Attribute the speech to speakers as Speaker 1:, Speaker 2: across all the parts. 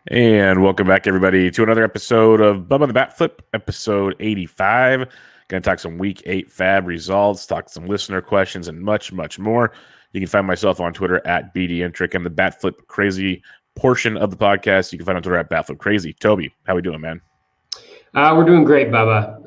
Speaker 1: And welcome back, everybody, to another episode of Bubba the Bat Flip, episode 85. Going to talk some Week 8 FAAB results, talk some listener questions, and much, much more. You can find myself on Twitter at BDintric and the Bat Flip Crazy portion of the podcast. You can find on Twitter at Bat Flip Crazy. Toby, how we doing, man?
Speaker 2: We're doing great, Bubba.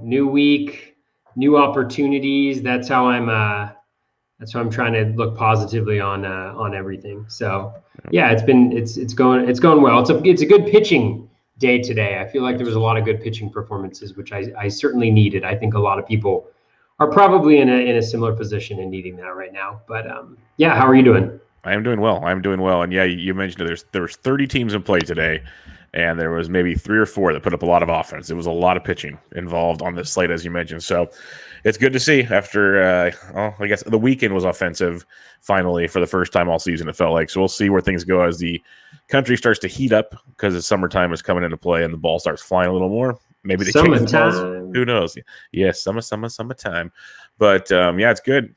Speaker 2: New week, new opportunities. That's how I'm trying to look positively on everything. So yeah, it's going well. It's a good pitching day today. I feel like there was a lot of good pitching performances, which I certainly needed. I think a lot of people are probably in a similar position and needing that right now. But yeah, how are you doing?
Speaker 1: I am doing well. And yeah, you mentioned there was 30 teams in play today, and there was maybe 3 or 4 that put up a lot of offense. It was a lot of pitching involved on this slate, as you mentioned. So it's good to see after, I guess the weekend was offensive finally for the first time all season, it felt like. So we'll see where things go as the country starts to heat up because the summertime is coming into play and the ball starts flying a little more. Maybe they change the balls. Who knows? Yes, summertime. But yeah, it's good.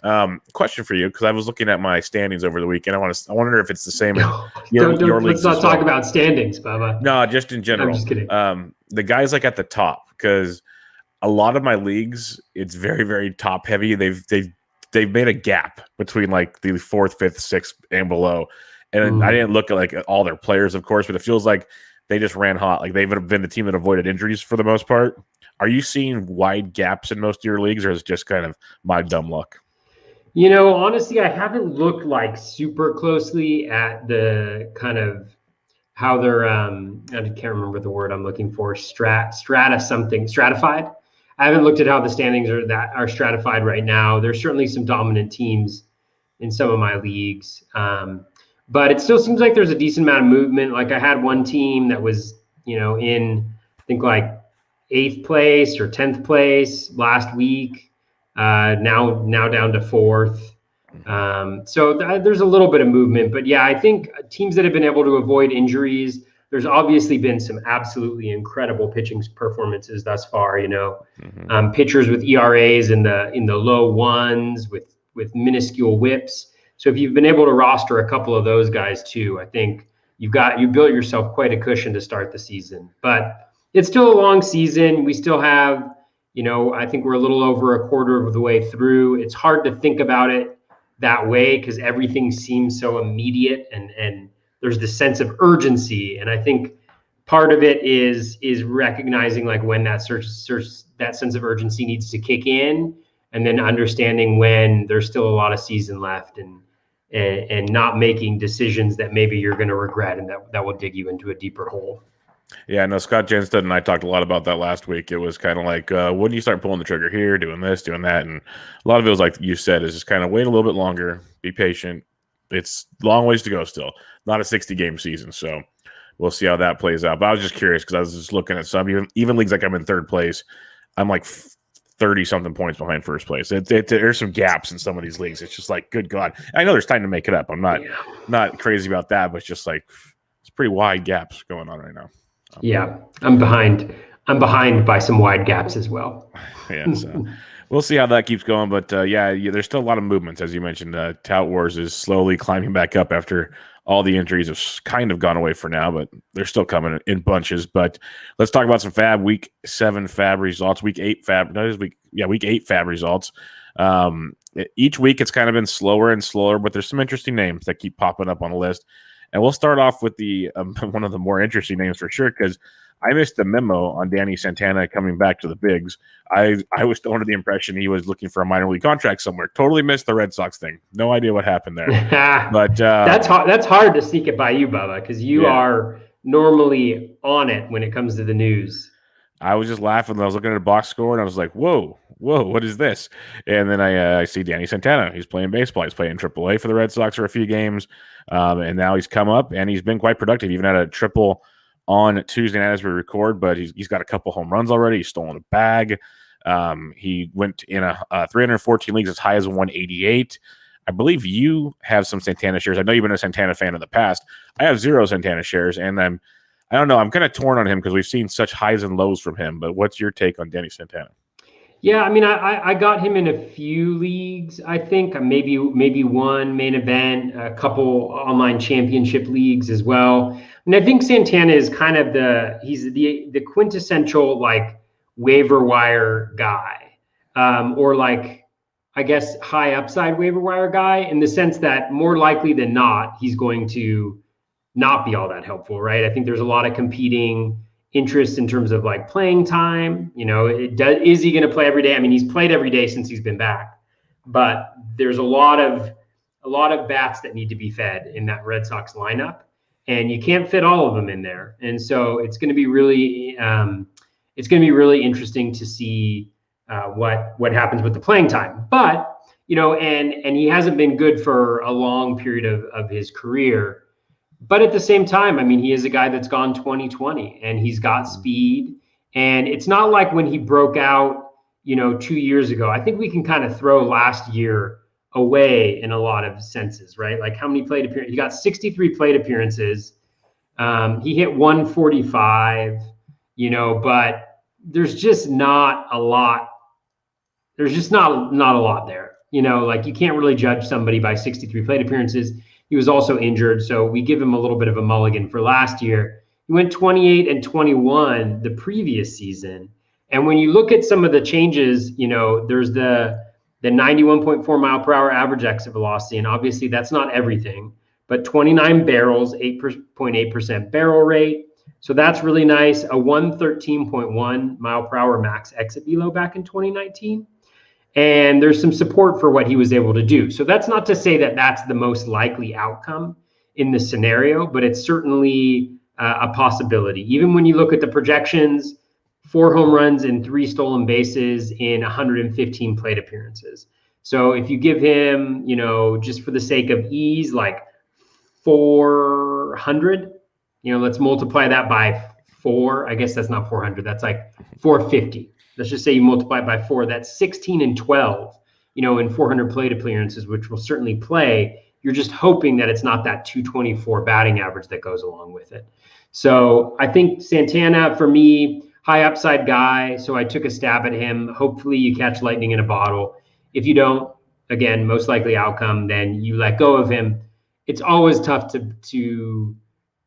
Speaker 1: Question for you, because I was looking at my standings over the weekend. I wonder if it's the same in your leagues.
Speaker 2: Let's not talk about standings, Bubba.
Speaker 1: No, just in general.
Speaker 2: I'm just kidding.
Speaker 1: The guys like at the top, because a lot of my leagues, it's very, very top heavy. They've made a gap between like the 4th, 5th, 6th, and below. And I didn't look at like all their players, of course, but it feels like they just ran hot. Like they've been the team that avoided injuries for the most part. Are you seeing wide gaps in most of your leagues, or is it just kind of my dumb luck?
Speaker 2: Honestly, I haven't looked like super closely at the kind of how they're I can't remember the word I'm looking for. Stratified. I haven't looked at how the standings are stratified right now. There's certainly some dominant teams in some of my leagues. But it still seems like there's a decent amount of movement. Like I had one team that was, in I think like 8th place or 10th place last week. Now down to 4th. So there's a little bit of movement. But yeah, I think teams that have been able to avoid injuries, there's obviously been some absolutely incredible pitching performances thus far. Pitchers with ERAs in the low ones with minuscule whips. So if you've been able to roster a couple of those guys too, I think you built yourself quite a cushion to start the season. But it's still a long season. We still have, I think we're a little over a quarter of the way through. It's hard to think about it that way because everything seems so immediate and there's this sense of urgency. And I think part of it is recognizing like when that sense of urgency needs to kick in, and then understanding when there's still a lot of season left and not making decisions that maybe you're going to regret and that will dig you into a deeper hole.
Speaker 1: Yeah, no, Scott Jenstead and I talked a lot about that last week. It was kind of like, when do you start pulling the trigger here, doing this, doing that? And a lot of it was like you said, is just kind of wait a little bit longer, be patient. It's long ways to go still, not a 60-game season. So we'll see how that plays out. But I was just curious because I was just looking at some, even leagues like I'm in 3rd place, I'm like 30-something points behind 1st place. There's some gaps in some of these leagues. It's just like, good God. I know there's time to make it up. I'm not crazy about that, but it's just like it's pretty wide gaps going on right now.
Speaker 2: Yeah, I'm behind by some wide gaps as well.
Speaker 1: Yeah, so we'll see how that keeps going. But yeah, there's still a lot of movements, as you mentioned. Tout Wars is slowly climbing back up after all the injuries have kind of gone away for now, but they're still coming in bunches. But let's talk about some FAAB Week 7 FAAB results, Week 8 FAAB. Week 8 FAAB results. Each week it's kind of been slower and slower, but there's some interesting names that keep popping up on the list. And we'll start off with the one of the more interesting names for sure, because I missed the memo on Danny Santana coming back to the bigs. I was under the impression he was looking for a minor league contract somewhere. Totally missed the Red Sox thing. No idea what happened there. But
Speaker 2: that's hard to sneak it by you, Bubba, because you are normally on it when it comes to the news.
Speaker 1: I was just laughing when I was looking at a box score, and I was like, whoa, what is this? And then I see Danny Santana. He's playing baseball. He's playing AAA for the Red Sox for a few games. And now he's come up, and he's been quite productive. He even had a triple on Tuesday night as we record, but he's got a couple home runs already. He's stolen a bag. He went in a 314 leagues as high as 188. I believe you have some Santana shares. I know you've been a Santana fan in the past. I have 0 Santana shares, and I don't know. I'm kind of torn on him because we've seen such highs and lows from him. But what's your take on Danny Santana?
Speaker 2: Yeah, I mean, I got him in a few leagues, I think, maybe one main event, a couple online championship leagues as well. And I think Santana is kind of he's the quintessential like waiver wire guy, or like, I guess, high upside waiver wire guy, in the sense that more likely than not, he's going to not be all that helpful, right? I think there's a lot of competing interests in terms of like playing time. Is he going to play every day? I mean, he's played every day since he's been back, but there's a lot of bats that need to be fed in that Red Sox lineup, and you can't fit all of them in there. And so it's going to be really interesting to see what happens with the playing time. But and he hasn't been good for a long period of his career. But at the same time, I mean, he is a guy that's gone 20-20, and he's got speed. And it's not like when he broke out, 2 years ago. I think we can kind of throw last year away in a lot of senses, right? Like how many plate appearances? He got 63 plate appearances. He hit 145, but there's just not a lot. There's just not a lot there. Like you can't really judge somebody by 63 plate appearances. He was also injured, so we give him a little bit of a mulligan for last year. He went 28-21 the previous season. And when you look at some of the changes, there's the 91.4 mile per hour average exit velocity, and obviously that's not everything, but 29 barrels, 8.8% barrel rate. So that's really nice. A 113.1 mile per hour max exit velo back in 2019. And there's some support for what he was able to do. So that's not to say that that's the most likely outcome in the scenario, but it's certainly a possibility. Even when you look at the projections, 4 home runs and 3 stolen bases in 115 plate appearances. So if you give him, just for the sake of ease, like 400, let's multiply that by 4. I guess that's not 400. That's like 450. Let's just say you multiply it by 4. That's 16-12, in 400 plate appearances, which will certainly play. You're just hoping that it's not that 224 batting average that goes along with it. So I think Santana, for me, high upside guy. So I took a stab at him. Hopefully you catch lightning in a bottle. If you don't, again, most likely outcome, then you let go of him. It's always tough to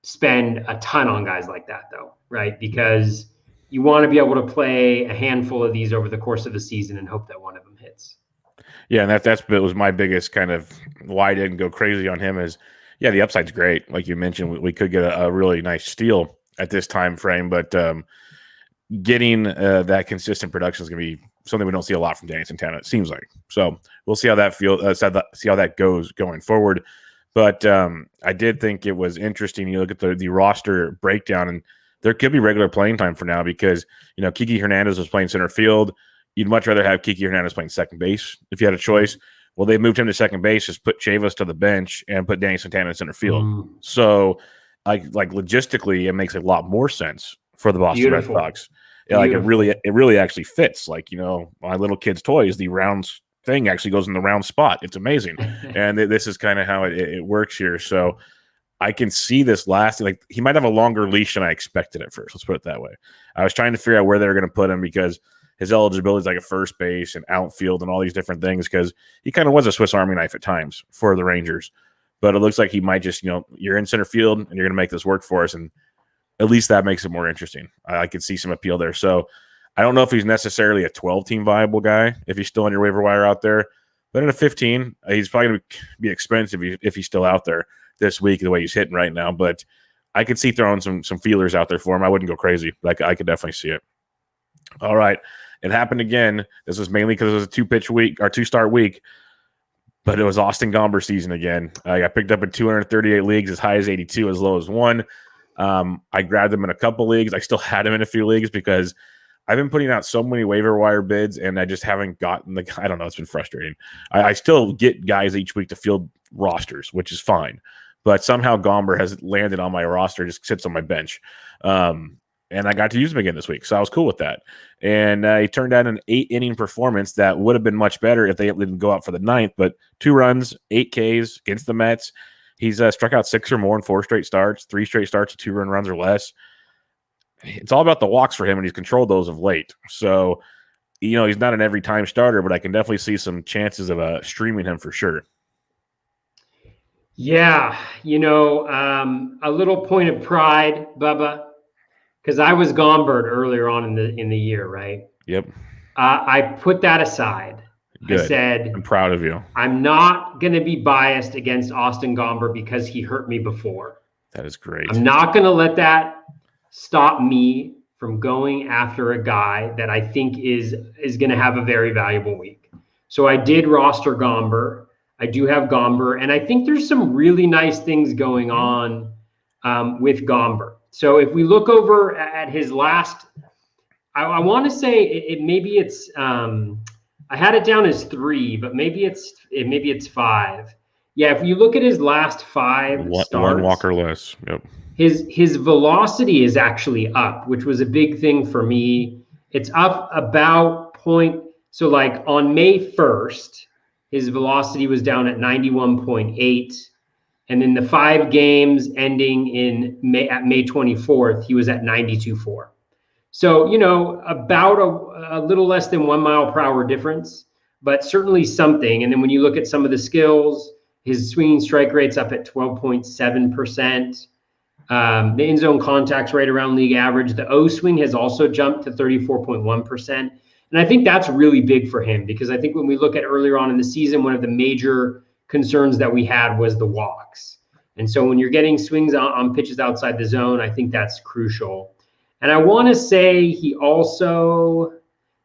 Speaker 2: spend a ton on guys like that, though, right? Because you want to be able to play a handful of these over the course of the season and hope that one of them hits.
Speaker 1: Yeah, and that was my biggest kind of why I didn't go crazy on him is, yeah, the upside's great. Like you mentioned, we could get a really nice steal at this time frame, but getting that consistent production is going to be something we don't see a lot from Danny Santana, it seems like. So we'll see how that see how that goes going forward. But I did think it was interesting. You look at the roster breakdown, and there could be regular playing time for now because, Kiki Hernandez was playing center field. You'd much rather have Kiki Hernandez playing second base if you had a choice. Well, they moved him to second base, just put Chavis to the bench and put Danny Santana in center field. So, like logistically, it makes a lot more sense for the Boston Red Sox. Yeah, like it really actually fits. Like, my little kid's toys, the round thing actually goes in the round spot. It's amazing. And this is kind of how it works here. So I can see this lasting. Like, he might have a longer leash than I expected at first. Let's put it that way. I was trying to figure out where they were going to put him because his eligibility is like a first base and outfield and all these different things because he kind of was a Swiss Army knife at times for the Rangers. But it looks like he might just, you're in center field and you're going to make this work for us. And at least that makes it more interesting. I could see some appeal there. So I don't know if he's necessarily a 12-team viable guy if he's still on your waiver wire out there. But in a 15, he's probably going to be expensive if he's still out there this week the way he's hitting right now. But I could see throwing some feelers out there for him. I wouldn't go crazy. Like, I could definitely see it. All right. It happened again. This was mainly because it was a two-start week, but it was Austin Gomber season again. I got picked up in 238 leagues, as high as 82, as low as 1. I grabbed him in a couple leagues. I still had him in a few leagues because I've been putting out so many waiver wire bids, and I just haven't gotten I don't know. It's been frustrating. I still get guys each week to field rosters, which is fine, but somehow Gomber has landed on my roster, just sits on my bench. And I got to use him again this week, so I was cool with that. And he turned out an 8-inning performance that would have been much better if they didn't go out for the 9th, but 2 runs, 8 Ks against the Mets. He's struck out 6 or more in 4 straight starts, 3 straight starts with 2 runs or less. It's all about the walks for him, and he's controlled those of late. So, he's not an every-time starter, but I can definitely see some chances of streaming him for sure.
Speaker 2: Yeah, a little point of pride, Bubba, because I was Gomber earlier on in the year, right?
Speaker 1: Yep.
Speaker 2: I put that aside. I
Speaker 1: Good.
Speaker 2: said
Speaker 1: I'm proud of you.
Speaker 2: I'm not going to be biased against Austin Gomber because he hurt me before.
Speaker 1: That is great.
Speaker 2: I'm not going to let that stop me from going after a guy that I think is going to have a very valuable week. So I did roster Gomber. I do have Gomber, and I think there's some really nice things going on with Gomber. So if we look over at his last, I want to say maybe it's I had it down as 3, but maybe it's 5. Yeah, if you look at his last 5
Speaker 1: One
Speaker 2: starts,
Speaker 1: walker less. Yep.
Speaker 2: his velocity is actually up, which was a big thing for me. It's up about point. So like on May 1st, his velocity was down at 91.8. And then the 5 games ending in May 24th, he was at 92.4. So, about a little less than 1 mile per hour difference, but certainly something. And then when you look at some of the skills, his swinging strike rate's up at 12.7%. The in zone contact's right around league average. The O swing has also jumped to 34.1%. And I think that's really big for him because I think when we look at earlier on in the season, one of the major concerns that we had was the walks. And so when you're getting swings on pitches outside the zone, I think that's crucial. And I want to say he also,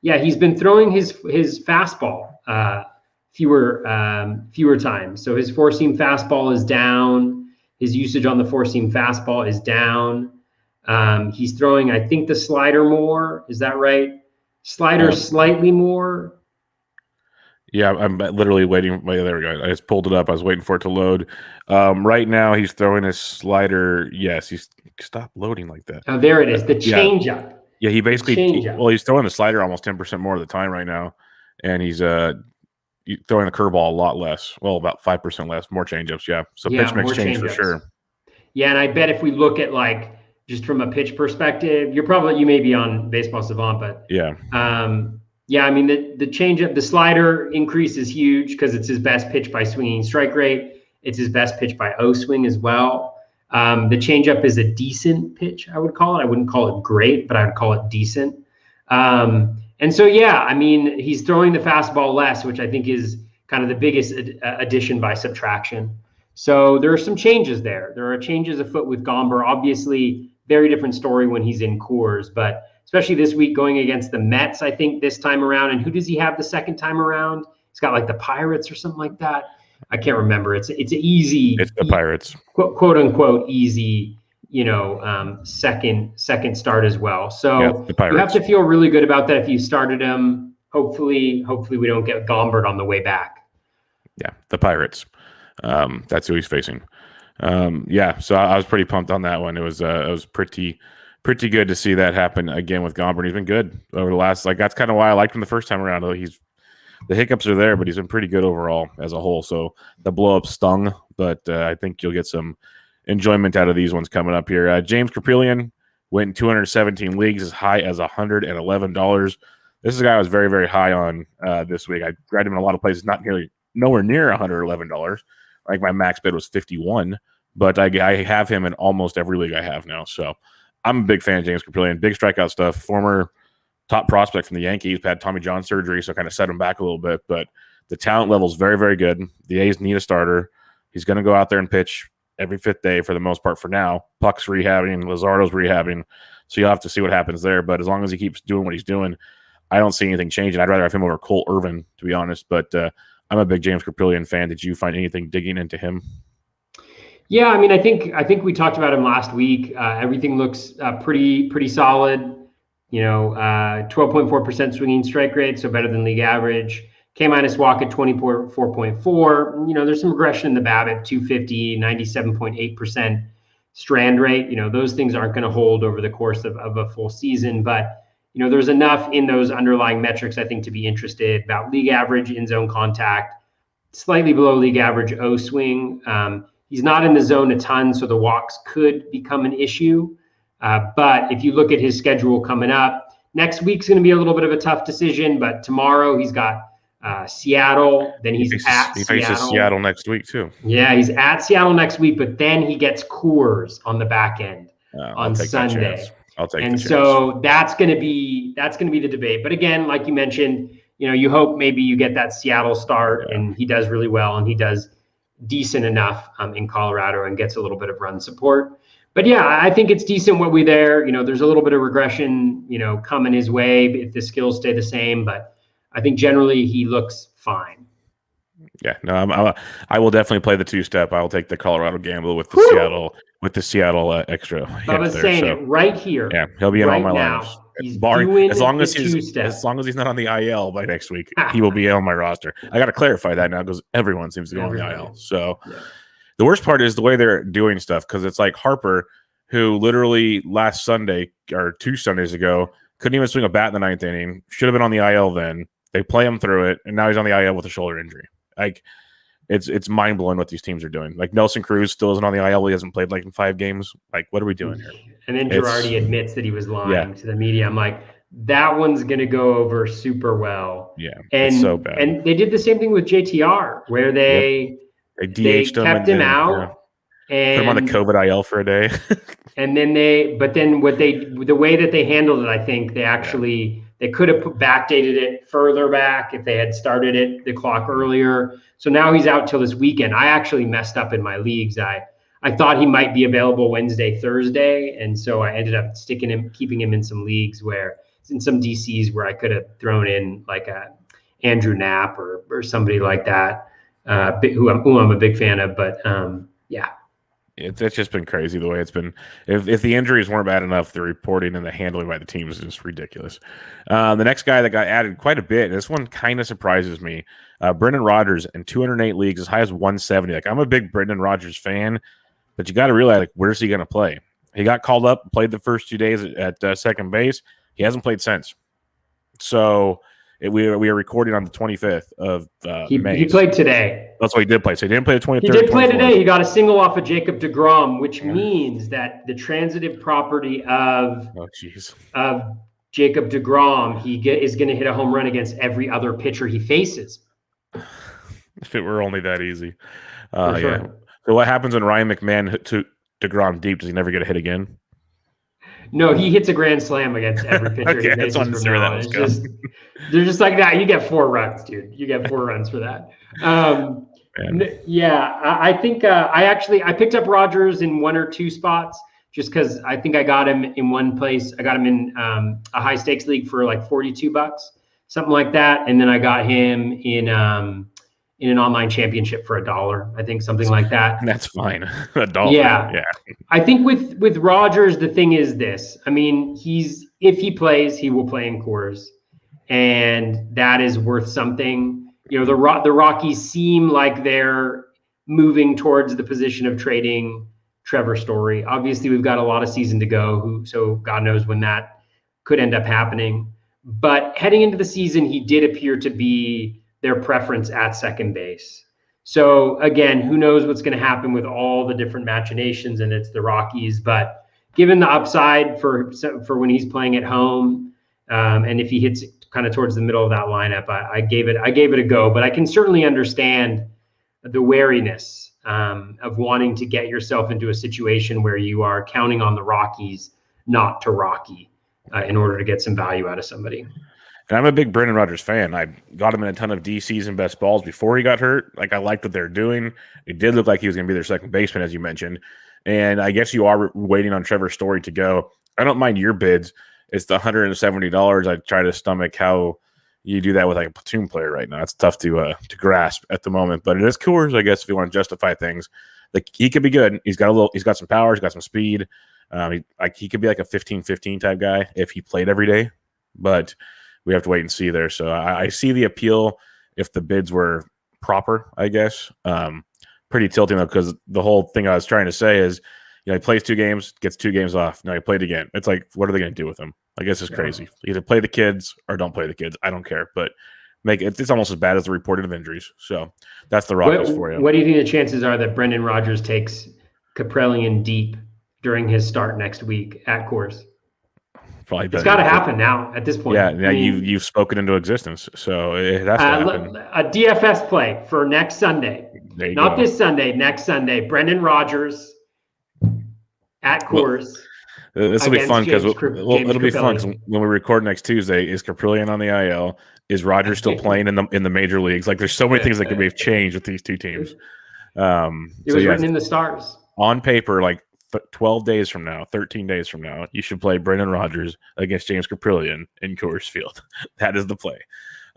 Speaker 2: he's been throwing his fastball fewer times. So his four seam fastball is down. His usage on the four seam fastball is down. He's throwing, I think, the slider more. Is that right? Slider slightly more.
Speaker 1: Yeah, I'm literally waiting. There we go. I just pulled it up. I was waiting for it to load. Right now, he's throwing his slider. Yes, he's stop loading like that.
Speaker 2: Oh, there it is. The changeup.
Speaker 1: Yeah, he basically he's throwing the slider almost 10% more of the time right now, and he's throwing the curveball a lot less. Well, about 5% less. More changeups. Yeah, so pitch mix change for sure.
Speaker 2: Yeah, and I bet if we look at like just from a pitch perspective, you may be on Baseball Savant, but
Speaker 1: yeah.
Speaker 2: Yeah, I mean, the changeup, the slider increase is huge because it's his best pitch by swinging strike rate. It's his best pitch by O swing as well. The changeup is a decent pitch, I would call it. I wouldn't call it great, but I would call it decent. And so, yeah, I mean, he's throwing the fastball less, which I think is kind of the biggest addition by subtraction. So there are some changes there. There are changes afoot with Gomber. Obviously, very different story when he's in Coors, but especially this week going against the Mets, I think, this time around. And who does he have the second time around? He's got like the Pirates or something like that. I can't remember. It's easy.
Speaker 1: It's the Pirates.
Speaker 2: Quote unquote easy, second start as well. So you have to feel really good about that if you started him. Hopefully we don't get Gombered on the way back.
Speaker 1: Yeah, the Pirates. That's who he's facing. So I was pretty pumped on that one. It was pretty good to see that happen again with Gomber. He's been good over the last, that's kind of why I liked him the first time around. Though the hiccups are there, but he's been pretty good overall as a whole. So the blow up stung, but I think you'll get some enjoyment out of these ones coming up here. James Kapriellian went in 217 leagues, as high as $111. This is a guy I was very, very high on this week. I grabbed him in a lot of places, nowhere near $111. Like my max bid was 51, but I have him in almost every league I have now. So I'm a big fan of James Kapriellian. Big strikeout stuff. Former top prospect from the Yankees. Had Tommy John surgery, so kind of set him back a little bit. But the talent level is very, very good. The A's need a starter. He's going to go out there and pitch every 5th day for the most part for now. Puck's rehabbing. Luzardo's rehabbing. So you'll have to see what happens there. But as long as he keeps doing what he's doing, I don't see anything changing. I'd rather have him over Cole Irvin, to be honest. But I'm a big James Kapriellian fan. Did you find anything digging into him?
Speaker 2: Yeah, I mean, I think we talked about him last week. Everything looks pretty solid. 12.4% swinging strike rate, so better than league average. K-minus walk at 24.4. There's some regression in the BABIP, 250, 97.8% strand rate. Those things aren't going to hold over the course of a full season, but there's enough in those underlying metrics, I think, to be interested. About league average in zone contact, slightly below league average O swing. He's not in the zone a ton, so the walks could become an issue. But if you look at his schedule coming up, next week's going to be a little bit of a tough decision. But tomorrow he's got Seattle. Then
Speaker 1: He
Speaker 2: he's at
Speaker 1: faces Seattle next week too.
Speaker 2: Yeah, he's at Seattle next week, but then he gets Coors on the back end on Sunday.
Speaker 1: I'll take
Speaker 2: and
Speaker 1: the chance.
Speaker 2: So that's gonna be the debate. But again, like you mentioned, you hope maybe you get that Seattle start and he does really well and he does decent enough in Colorado and gets a little bit of run support. But yeah, I think it's decent what we there. There's a little bit of regression, coming his way if the skills stay the same. But I think generally he looks fine.
Speaker 1: Yeah, no, I will definitely play the 2-step. I will take the Colorado gamble with the Seattle extra.
Speaker 2: I was saying it right here.
Speaker 1: Yeah, he'll be in all my lineups. As long as he's not on the IL by next week, he will be on my roster. I got to clarify that now because everyone seems to go on the IL. So the worst part is the way they're doing stuff, because it's like Harper, who literally last Sunday or 2 Sundays ago couldn't even swing a bat in the 9th inning. Should have been on the IL then. They play him through it, and now he's on the IL with a shoulder injury. Like, it's mind blowing what these teams are doing. Like, Nelson Cruz still isn't on the IL. He hasn't played in 5 games. Like, what are we doing here?
Speaker 2: And then Girardi admits that he was lying to the media. I'm like, that one's going to go over super well.
Speaker 1: Yeah,
Speaker 2: and
Speaker 1: it's so bad.
Speaker 2: And they did the same thing with JTR, where they
Speaker 1: DH'd him,
Speaker 2: kept him out and
Speaker 1: put him on the COVID IL for a day.
Speaker 2: And then the way that they handled it, I think they actually. They could have backdated it further back if they had started the clock earlier. So now he's out till this weekend. I actually messed up in my leagues. I thought he might be available Wednesday, Thursday. And so I ended up keeping him in some leagues in some DCs where I could have thrown in like a Andrew Knapp or somebody like that, who I'm a big fan of. But yeah.
Speaker 1: It's just been crazy the way it's been. If the injuries weren't bad enough, the reporting and the handling by the teams is just ridiculous. The next guy that got added quite a bit, and this one kind of surprises me, Brennan Rogers in 208 leagues, as high as 170. Like, I'm a big Brennan Rogers fan, but you got to realize, like, where's he going to play? He got called up, played the first 2 days at second base. He hasn't played since. So we are recording on the 25th of May.
Speaker 2: He played today.
Speaker 1: That's what he did play. So he didn't play the 23rd.
Speaker 2: He did play today. He got a single off of Jacob deGrom, which means that the transitive property of Jacob deGrom, is going to hit a home run against every other pitcher he faces.
Speaker 1: If it were only that easy.
Speaker 2: Sure.
Speaker 1: Yeah. So what happens when Ryan McMahon hit to deGrom deep? Does he never get a hit again?
Speaker 2: No, he hits a grand slam against every pitcher.
Speaker 1: Okay, that's on the that was going.
Speaker 2: They're just like that. You get 4 runs, dude. You get 4 runs for that. Yeah, I think I picked up Rodgers in 1 or 2 spots just because I think I got him in one place. I got him in a high stakes league for like $42, something like that, and then I got him in an online championship for $1. I think something like that.
Speaker 1: That's fine. $1.
Speaker 2: Yeah. I think with Rodgers, the thing is this. I mean, if he plays, he will play in Coors, and that is worth something. The Rockies seem like they're moving towards the position of trading Trevor Story. Obviously, we've got a lot of season to go, so God knows when that could end up happening. But heading into the season, he did appear to be their preference at second base. So again, who knows what's going to happen with all the different machinations, and it's the Rockies. But given the upside for when he's playing at home, and if he hits kind of towards the middle of that lineup, I gave it a go. But I can certainly understand the wariness of wanting to get yourself into a situation where you are counting on the Rockies not to Rocky in order to get some value out of somebody.
Speaker 1: And I'm a big Brennan Rogers fan. I got him in a ton of DCs and best balls before he got hurt. Like, I liked what they're doing. It did look like he was going to be their second baseman, as you mentioned. And I guess you are waiting on Trevor Story to go. I don't mind your bids. It's the $170. I try to stomach how you do that with like a platoon player right now. It's tough to grasp at the moment, but it is Coors, I guess, if you want to justify things. Like, he could be good. He's got some power. He's got some speed. He could be like a 15-15 type guy if he played every day, but we have to wait and see there. So I see the appeal if the bids were proper, I guess. Pretty tilting though, because the whole thing I was trying to say is, he plays 2 games, gets 2 games off. Now he played again. It's like, what are they going to do with him? I guess it's crazy. Either play the kids or don't play the kids. I don't care, but it's almost as bad as the reporting of injuries. So that's the Rockies for you.
Speaker 2: What do you think the chances are that Brendan Rogers takes Kapriellian deep during his start next week at Coors?
Speaker 1: Probably
Speaker 2: It's
Speaker 1: better
Speaker 2: got to
Speaker 1: than Chris.
Speaker 2: happen now at this point.
Speaker 1: Yeah,
Speaker 2: I
Speaker 1: yeah,
Speaker 2: mean,
Speaker 1: you've spoken into existence, so it has to happen.
Speaker 2: a DFS play for next Sunday.
Speaker 1: There you
Speaker 2: Not
Speaker 1: go.
Speaker 2: this Sunday, next Sunday. Brennan Rogers at
Speaker 1: Well,
Speaker 2: Coors
Speaker 1: this will be
Speaker 2: against
Speaker 1: fun because
Speaker 2: James
Speaker 1: it'll be fun because
Speaker 2: Kapriellian.
Speaker 1: when we record next Tuesday, is Kapriellian on the IL? Is Rodgers still playing in the major leagues? Like, there's so many things that could be changed with these two teams.
Speaker 2: It was written in the stars.
Speaker 1: On paper, like 12 days from now, 13 days from now, you should play Brennan Rogers against James Kapriellian in Coors Field. That is the play.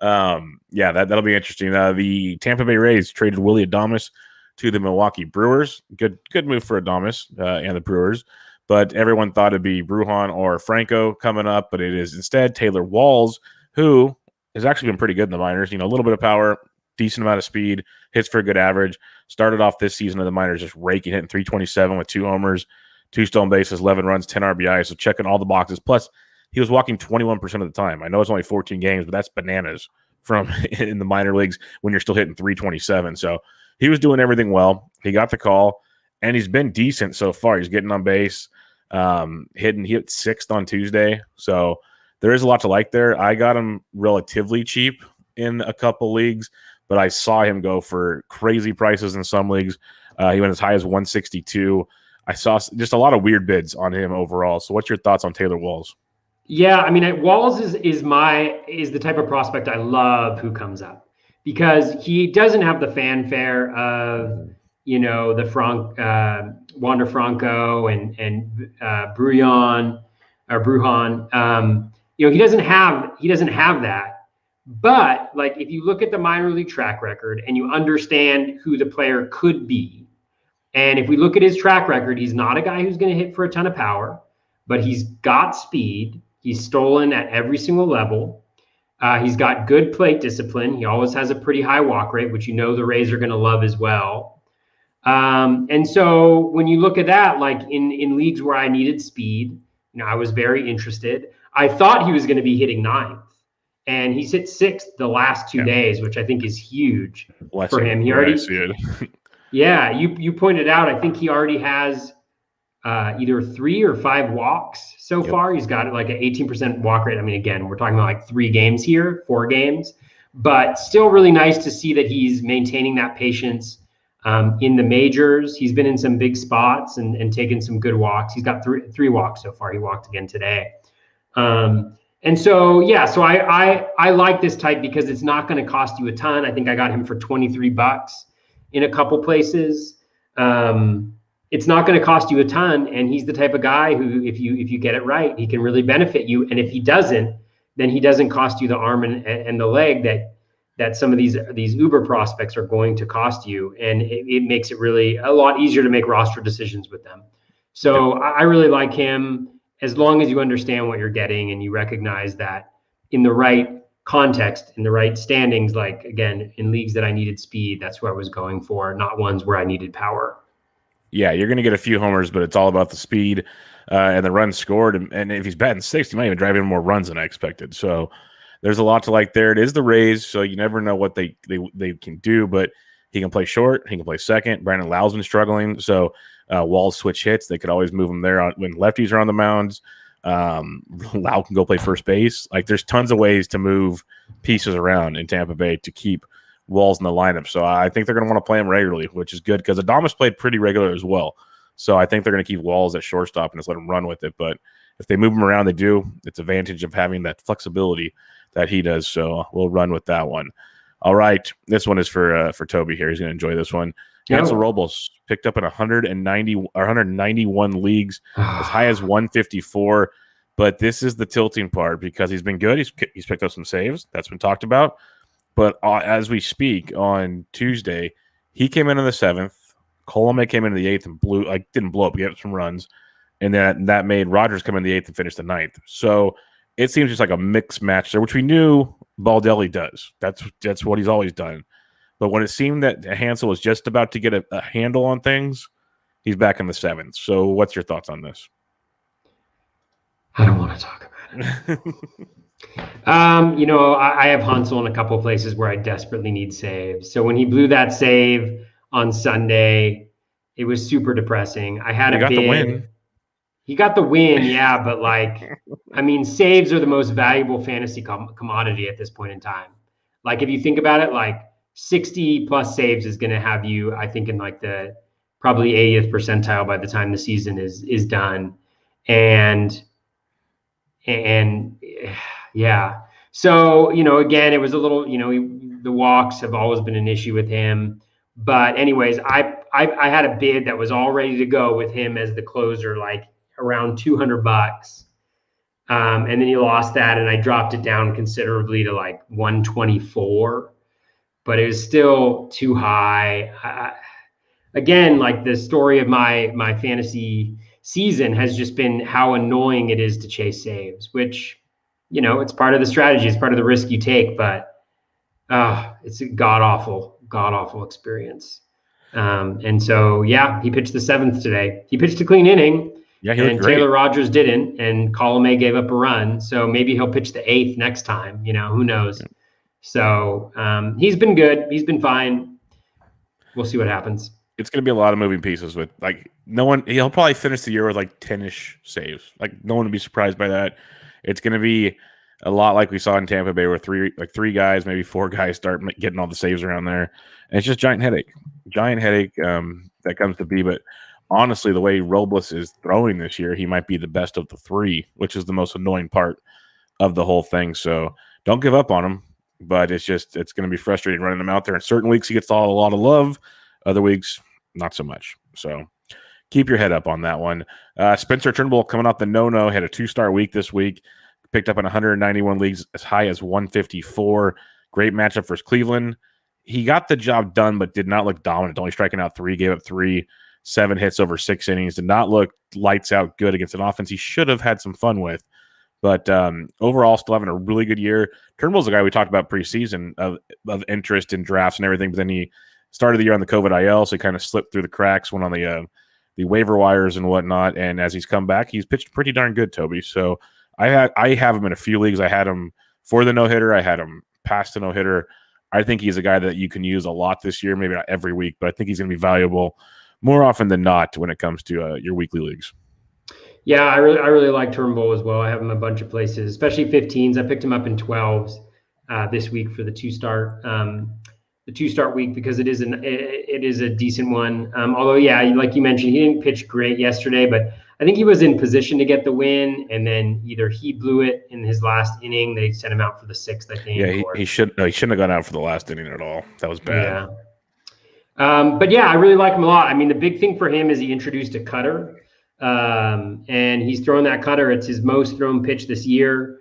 Speaker 1: Yeah, that'll be interesting. The Tampa Bay Rays traded Willie Adames to the Milwaukee Brewers. Good move for Adames and the Brewers. But everyone thought it'd be Brujan or Franco coming up, but it is instead Taylor Walls, who has actually been pretty good in the minors. You know, a little bit of power, decent amount of speed, hits for a good average. Started off this season of the minors just raking, hitting 327 with 2 homers, 2 stolen bases, 11 runs, 10 RBI. So checking all the boxes. Plus, he was walking 21% of the time. I know it's only 14 games, but that's bananas from in the minor leagues when you're still hitting 327. So he was doing everything well. He got the call, and he's been decent so far. He's getting on base. He hit 6th on Tuesday. So there is a lot to like there. I got him relatively cheap in a couple leagues, but I saw him go for crazy prices in some leagues. He went as high as 162. I saw just a lot of weird bids on him overall. So what's your thoughts on Taylor Walls?
Speaker 2: Yeah, I mean, Walls is the type of prospect I love who comes up because he doesn't have the fanfare of, you know, the Wander Franco and Brujan. You know, he doesn't have that. But like, if you look at the minor league track record and you understand who the player could be, and if we look at his track record, he's not a guy who's going to hit for a ton of power, but he's got speed. He's stolen at every single level. He's got good plate discipline. He always has a pretty high walk rate, which you know the Rays are going to love as well. And so when you look at that, like in leagues where I needed speed, you know, I was very interested. I thought he was going to be hitting 9th, and he's hit 6th the last 2 days, which I think is huge for him. He already, yeah, you pointed out, I think he already has either 3 or 5 walks so far. He's got like an 18% walk rate. I mean, again, we're talking about like 3 games here, 4 games, but still really nice to see that he's maintaining that patience in the majors. He's been in some big spots and taken some good walks. He's got 3 walks so far. He walked again today. And so, yeah, so I like this type because it's not going to cost you a ton. I think I got him for $23 in a couple places. It's not going to cost you a ton, and he's the type of guy who, if you get it right, he can really benefit you. And if he doesn't, then he doesn't cost you the arm and the leg that some of these Uber prospects are going to cost you, and it makes it really a lot easier to make roster decisions with them. So I really like him, as long as you understand what you're getting and you recognize that in the right context, in the right standings, like again, in leagues that I needed speed, that's who I was going for, not ones where I needed power.
Speaker 1: Yeah, you're going to get a few homers, but it's all about the speed and the runs scored. And if he's batting 6th, he might even drive in more runs than I expected. So there's a lot to like there. It is the Rays, so you never know what they can do, but he can play short. He can play second. Brandon Lau's been struggling, so Walls switch hits. They could always move him there when lefties are on the mounds. Lau can go play first base. Like, there's tons of ways to move pieces around in Tampa Bay to keep Walls in the lineup. So I think they're going to want to play him regularly, which is good because Adames played pretty regular as well. So I think they're going to keep Walls at shortstop and just let him run with it. But if they move him around, they do. It's advantage of having that flexibility that he does. So we'll run with that one. All right. This one is for Toby here. He's going to enjoy this one. Hansel Robles picked up in 191 leagues, as high as 154. But this is the tilting part because he's been good. He's picked up some saves. That's been talked about. But as we speak on Tuesday, he came in the 7th. Colome came in the 8th and didn't blow up, gave up some runs. And then that made Rodgers come in the 8th and finish the 9th. So it seems just like a mixed match there, which we knew Baldelli does. That's what he's always done. But when it seemed that Hansel was just about to get a handle on things, he's back in the 7th. So what's your thoughts on this?
Speaker 2: I don't want to talk about it. You know, I have Hansel in a couple of places where I desperately need saves. So when he blew that save on Sunday, it was super depressing. I had a bid. The win. He got the win, yeah, but like, I mean, saves are the most valuable fantasy commodity at this point in time. Like, if you think about it, like 60 plus saves is going to have you, I think, in like the probably 80th percentile by the time the season is done, and yeah. So again, it was a little, the walks have always been an issue with him. But anyways, I had a bid that was all ready to go with him as the closer, like around $200. And then he lost that, and I dropped it down considerably to like 124, but it was still too high. Again, like the story of my fantasy season has just been how annoying it is to chase saves, which, it's part of the strategy, it's part of the risk you take, but it's a god awful experience. And so, yeah, he pitched the 7th today. He pitched a clean inning.
Speaker 1: Yeah, he looked
Speaker 2: and
Speaker 1: great.
Speaker 2: Taylor Rodgers didn't, and Colomé gave up a run. So maybe he'll pitch the 8th next time. Who knows? Yeah. So he's been good. He's been fine. We'll see what happens.
Speaker 1: It's going to be a lot of moving pieces with like no one. He'll probably finish the year with like 10-ish saves. Like no one would be surprised by that. It's going to be a lot like we saw in Tampa Bay, where three guys, maybe 4 guys start getting all the saves around there, and it's just giant headache that comes to be. But honestly, the way Robles is throwing this year, he might be the best of the 3, which is the most annoying part of the whole thing. So don't give up on him, but it's going to be frustrating running him out there. In certain weeks, he gets a lot of love. Other weeks, not so much. So keep your head up on that one. Spencer Turnbull coming off the no-no, had a 2-star week this week, picked up in 191 leagues as high as 154. Great matchup for Cleveland. He got the job done, but did not look dominant, only striking out 3, gave up 3, 7 hits over 6 innings, did not look lights out good against an offense he should have had some fun with. But overall, still having a really good year. Turnbull's the guy we talked about preseason of interest in drafts and everything, but then he started the year on the COVID IL, so he kind of slipped through the cracks, went on the waiver wires and whatnot, and as he's come back, he's pitched pretty darn good, Toby. So I have him in a few leagues. I had him for the no-hitter. I had him past the no-hitter. I think he's a guy that you can use a lot this year, maybe not every week, but I think he's going to be valuable more often than not when it comes to your weekly leagues.
Speaker 2: Yeah, I really like Turnbull as well. I have him a bunch of places, especially 15s. I picked him up in 12s this week for the 2-start week, because it is a decent one. Although, yeah, like you mentioned, he didn't pitch great yesterday, but I think he was in position to get the win, and then either he blew it in his last inning. They sent him out for the 6th, I think.
Speaker 1: Yeah, he shouldn't have gone out for the last inning at all. That was bad.
Speaker 2: Yeah. But yeah, I really like him a lot. I mean, the big thing for him is he introduced a cutter, and he's thrown that cutter. It's his most thrown pitch this year.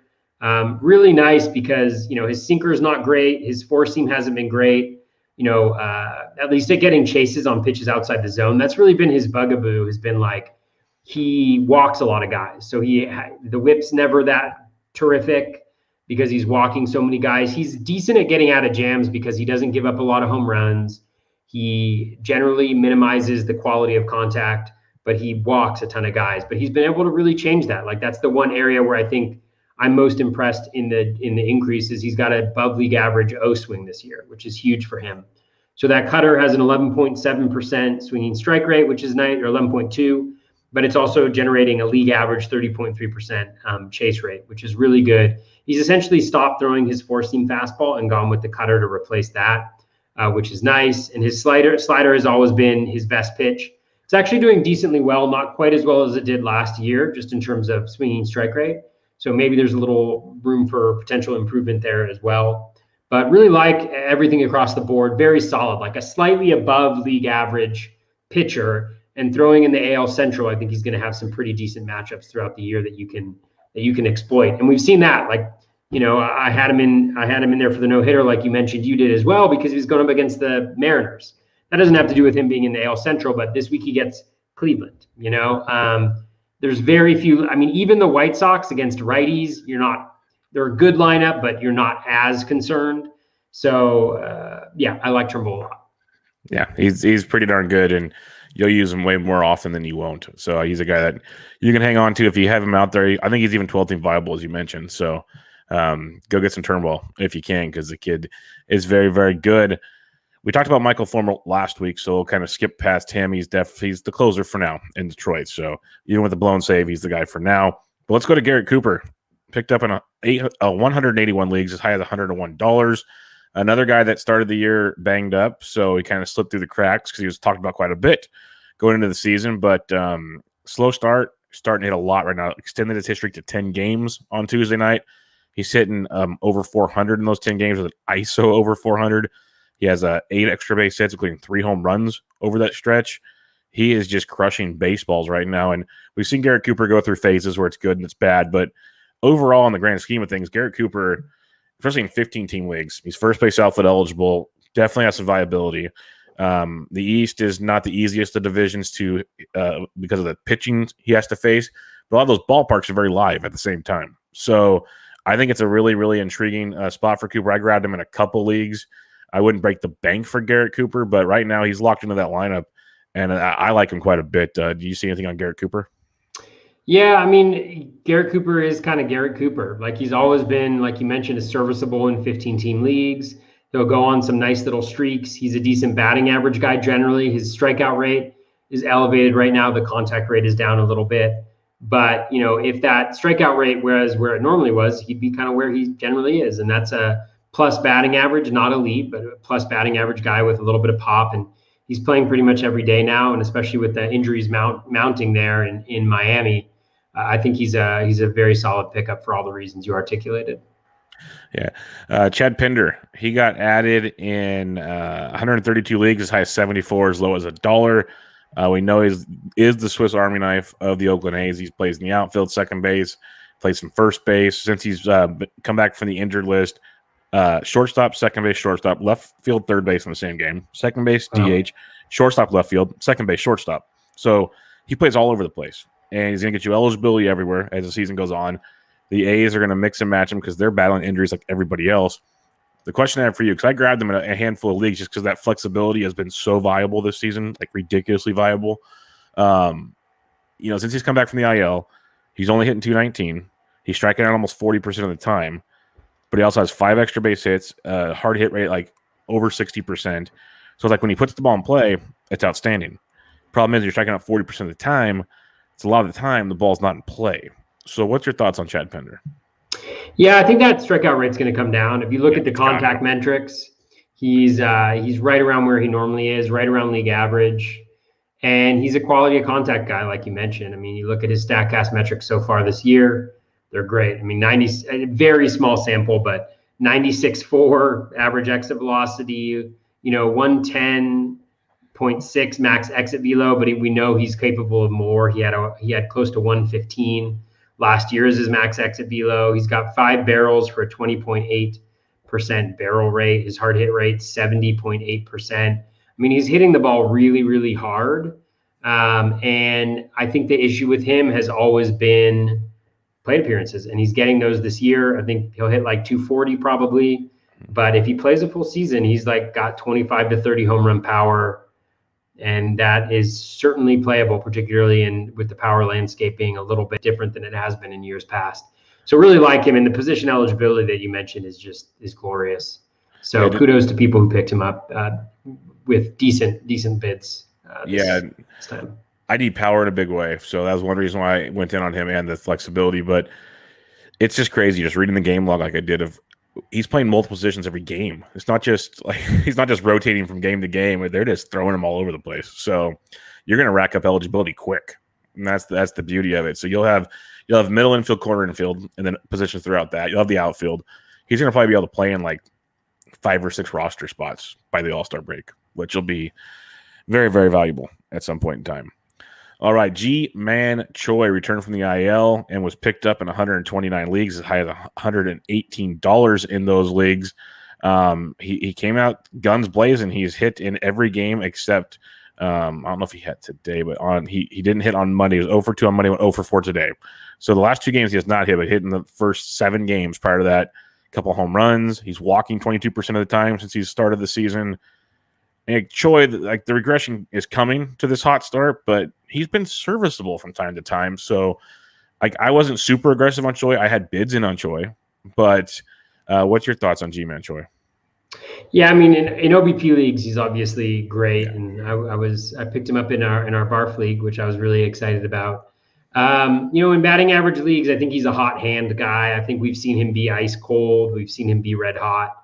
Speaker 2: Really nice, because his sinker is not great. His 4-seam hasn't been great. At least at getting chases on pitches outside the zone. That's really been his bugaboo. Has been like he walks a lot of guys. So the whip's never that terrific because he's walking so many guys. He's decent at getting out of jams because he doesn't give up a lot of home runs. He generally minimizes the quality of contact, but he walks a ton of guys. But he's been able to really change that. Like, that's the one area where I think I'm most impressed in the increases. He's got a above league average O swing this year, which is huge for him. So that cutter has an 11.7% swinging strike rate, which is nice, or 11.2, but it's also generating a league average 30.3% chase rate, which is really good. He's essentially stopped throwing his 4-seam fastball and gone with the cutter to replace that, which is nice. And his slider has always been his best pitch. It's actually doing decently well, not quite as well as it did last year, just in terms of swinging strike rate. So maybe there's a little room for potential improvement there as well. But really like everything across the board, very solid, like a slightly above league average pitcher. And throwing in the AL Central, I think he's going to have some pretty decent matchups throughout the year that you can exploit. And we've seen that. Like, I had him in there for the no-hitter, like you mentioned, you did as well, because he was going up against the Mariners. That doesn't have to do with him being in the AL Central, but this week he gets Cleveland. There's very few. I mean, even the White Sox against righties, they're a good lineup, but you're not as concerned. So yeah, I like Turnbull a lot.
Speaker 1: Yeah, he's pretty darn good, and you'll use him way more often than you won't. So he's a guy that you can hang on to if you have him out there. I think he's even 12th team viable, as you mentioned. So go get some Turnbull if you can, because the kid is very, very good. We talked about Michael Fulmer last week, so we'll kind of skip past him. He's the closer for now in Detroit. So even with the blown save, he's the guy for now. But let's go to Garrett Cooper. Picked up in 181 leagues, as high as $101. Another guy that started the year banged up, so he kind of slipped through the cracks because he was talked about quite a bit going into the season. But slow start, starting to hit a lot right now. Extended his history to 10 games on Tuesday night. He's hitting over 400 in those 10 games with an ISO over 400. He has 8 extra base hits, including 3 home runs over that stretch. He is just crushing baseballs right now. And we've seen Garrett Cooper go through phases where it's good and it's bad. But overall, in the grand scheme of things, Garrett Cooper, especially in 15-team leagues, he's first base outfield eligible, definitely has some viability. The East is not the easiest of divisions to because of the pitching he has to face. But a lot of those ballparks are very live at the same time. So I think it's a really, really intriguing spot for Cooper. I grabbed him in a couple leagues. I wouldn't break the bank for Garrett Cooper, but right now he's locked into that lineup, and I like him quite a bit. Do you see anything on Garrett Cooper?
Speaker 2: Yeah, I mean, Garrett Cooper is kind of Garrett Cooper. Like, he's always been, like you mentioned, is serviceable in 15-team leagues. He'll go on some nice little streaks. He's a decent batting average guy generally. His strikeout rate is elevated right now. The contact rate is down a little bit. But, if that strikeout rate was where it normally was, he'd be kind of where he generally is. And that's a plus batting average, not elite, but a plus batting average guy with a little bit of pop. And he's playing pretty much every day now. And especially with the injuries mounting there in Miami, I think he's a very solid pickup for all the reasons you articulated.
Speaker 1: Yeah. Chad Pinder, he got added in 132 leagues, as high as 74, as low as $1. We know he is the Swiss Army knife of the Oakland A's. He plays in the outfield, second base, plays some first base. Since he's come back from the injured list, shortstop, second base, shortstop, left field, third base in the same game. Second base, DH, shortstop, left field, second base, shortstop. So he plays all over the place, and he's going to get you eligibility everywhere as the season goes on. The A's are going to mix and match him because they're battling injuries like everybody else. The question I have for you, because I grabbed him in a handful of leagues just because that flexibility has been so viable this season, like ridiculously viable. Since he's come back from the IL, he's only hitting 219. He's striking out almost 40% of the time, but he also has 5 extra base hits, hard hit rate like over 60%. So it's like when he puts the ball in play, it's outstanding. Problem is, you're striking out 40% of the time. It's a lot of the time the ball's not in play. So what's your thoughts on Chad Pinder?
Speaker 2: Yeah, I think that strikeout rate's going to come down. If you look at the contact metrics, he's right around where he normally is, right around league average. And he's a quality of contact guy, like you mentioned. I mean, you look at his StatCast metrics so far this year, they're great. I mean, a very small sample, but 96.4 average exit velocity, 110.6 max exit velo, but we know he's capable of more. He had close to 115 last year as his max exit velo. He's got 5 barrels for a 20.8% barrel rate. His hard hit rate 70.8%. I mean, he's hitting the ball really, really hard. And I think the issue with him has always been plate appearances, and he's getting those this year. I think he'll hit like 240 probably. But if he plays a full season, he's like got 25 to 30 home run power. And that is certainly playable, particularly with the power landscape being a little bit different than it has been in years past. So really like him, and the position eligibility that you mentioned is glorious. So kudos to people who picked him up with decent bids. This time.
Speaker 1: I need power in a big way. So that was one reason why I went in on him and the flexibility. But it's just crazy just reading the game log like I did of he's playing multiple positions every game. It's not just like he's not just rotating from game to game. They're just throwing him all over the place. So you're going to rack up eligibility quick, and that's the beauty of it. So you'll have middle infield, corner infield, and then positions throughout that. You'll have the outfield. He's going to probably be able to play in like 5 or 6 roster spots by the All-Star break, which will be very, very valuable at some point in time. All right, Man Choi returned from the IL and was picked up in 129 leagues, as high as $118 in those leagues. He came out guns blazing. He's hit in every game except I don't know if he hit today, but he didn't hit on Monday. He was 0 for 2 on Monday, went 0 for 4 today. So the last 2 games he has not hit, but hit in the first 7 games prior to that. A couple home runs. He's walking 22% of the time since he's started the season. And Choi, like the regression is coming to this hot start, but he's been serviceable from time to time. So, like, I wasn't super aggressive on Choi. I had bids in on Choi, but what's your thoughts on Man Choi?
Speaker 2: Yeah, I mean, in OBP leagues, he's obviously great, and I picked him up in our Barf league, which I was really excited about. In batting average leagues, I think he's a hot hand guy. I think we've seen him be ice cold. We've seen him be red hot.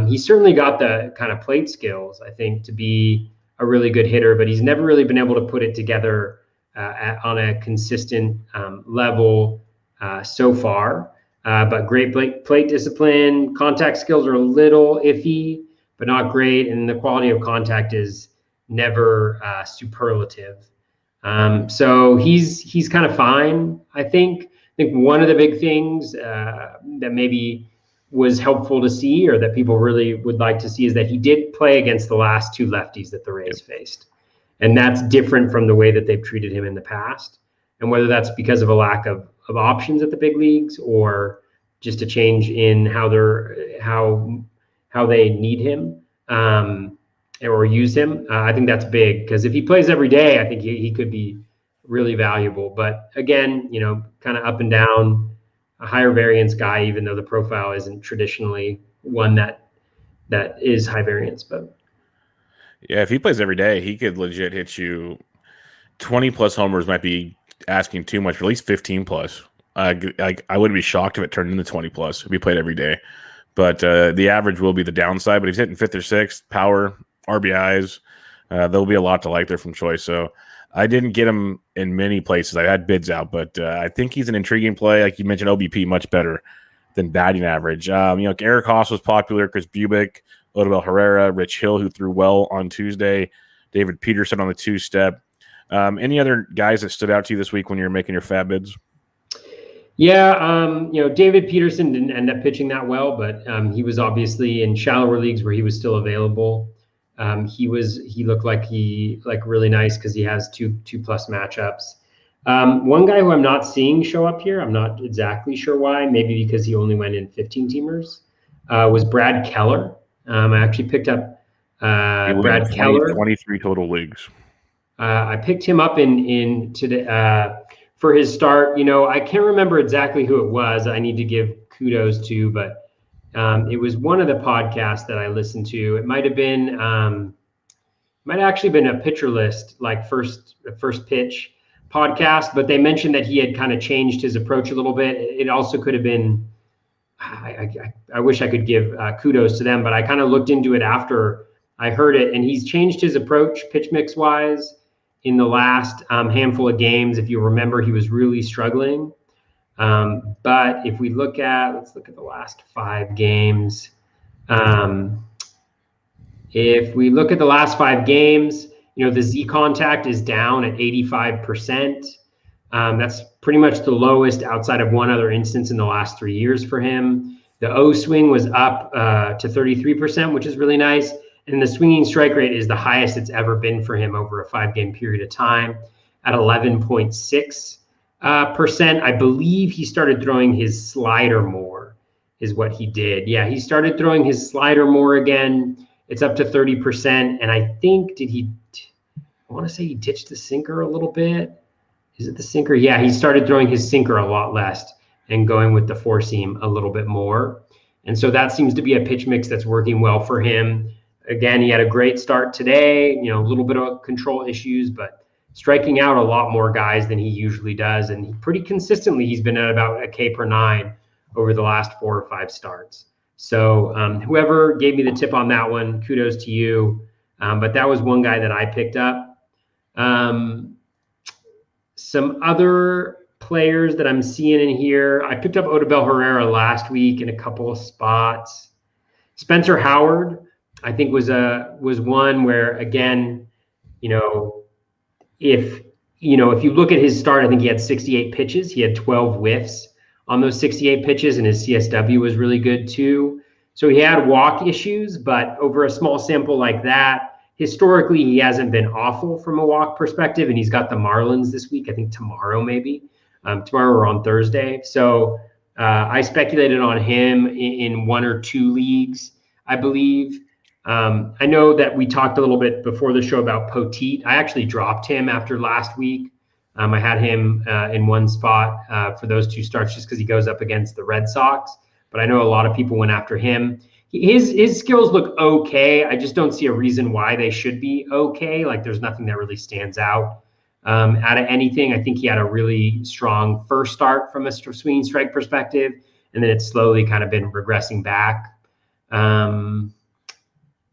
Speaker 2: He's certainly got the kind of plate skills, I think, to be a really good hitter, but he's never really been able to put it together on a consistent level so far. But great plate discipline. Contact skills are a little iffy, but not great. And the quality of contact is never superlative. So he's kind of fine, I think. I think one of the big things that maybe was helpful to see, or that people really would like to see, is that he did play against the last two lefties that the Rays faced. And that's different from the way that they've treated him in the past. And whether that's because of a lack of options at the big leagues, or just a change in how they need him or use him, I think that's big, because if he plays every day, I think he could be really valuable. But again, kind of up and down, a higher variance guy, even though the profile isn't traditionally one that is high variance. But
Speaker 1: yeah, if he plays every day, he could legit hit you 20 plus homers. Might be asking too much, but at least 15 plus. I wouldn't be shocked if it turned into 20 plus if he played every day. But the average will be the downside. But if he's hitting fifth or sixth, power, RBIs, there'll be a lot to like there from Choi. So I didn't get him in many places. I had bids out, but I think he's an intriguing play. Like you mentioned, OBP much better than batting average. Eric Haas was popular, Chris Bubick, Odobel Herrera, Rich Hill, who threw well on Tuesday, David Peterson on the two-step. Any other guys that stood out to you this week when you were making your FAAB bids?
Speaker 2: Yeah, David Peterson didn't end up pitching that well, but he was obviously in shallower leagues where he was still available. He looked like really nice because he has two plus matchups. One guy who I'm not seeing show up here, I'm not exactly sure why, maybe because he only went in 15 teamers, was Brad Keller. I actually picked up Brad Keller.
Speaker 1: 23 total leagues.
Speaker 2: I picked him up in today for his start. I can't remember exactly who it was. I need to give kudos to, but it was one of the podcasts that I listened to. It might have actually been a Pitcher List, like first pitch podcast, but they mentioned that he had kind of changed his approach a little bit. It also could have been, I wish I could give kudos to them, but I kind of looked into it after I heard it, and he's changed his approach pitch mix wise in the last handful of games. If you remember, he was really struggling. But if we let's look at the last 5 games. If we look at the last 5 games, the Z contact is down at 85%. That's pretty much the lowest outside of one other instance in the last 3 years for him. The O swing was up to 33%, which is really nice. And the swinging strike rate is the highest it's ever been for him over a 5-game period of time at 11.6%. I believe he started throwing his slider more is what he did. Yeah, he started throwing his slider more again. It's up to 30%. And I think, I want to say he ditched the sinker a little bit. Is it the sinker? Yeah, he started throwing his sinker a lot less and going with the four seam a little bit more. And so that seems to be a pitch mix that's working well for him. Again, he had a great start today, a little bit of control issues, but striking out a lot more guys than he usually does. And pretty consistently, he's been at about a K per 9 over the last 4 or 5 starts. So whoever gave me the tip on that one, kudos to you. But that was one guy that I picked up. Some other players that I'm seeing in here, I picked up Odobel Herrera last week in a couple of spots. Spencer Howard, I think was one where, again, if you look at his start, I think he had 68 pitches. He had 12 whiffs on those 68 pitches, and his CSW was really good too. So he had walk issues, but over a small sample like that, historically, he hasn't been awful from a walk perspective, and he's got the Marlins this week, I think tomorrow maybe. Tomorrow or on Thursday. So I speculated on him in 1 or 2 leagues, I believe. I know that we talked a little bit before the show about Poteet. I actually dropped him after last week. I had him in one spot for those 2 starts just because he goes up against the Red Sox. But I know a lot of people went after him. his skills look okay. I just don't see a reason why they should be okay. Like there's nothing that really stands out out of anything. I think he had a really strong first start from a swinging strike perspective, and then it's slowly kind of been regressing back.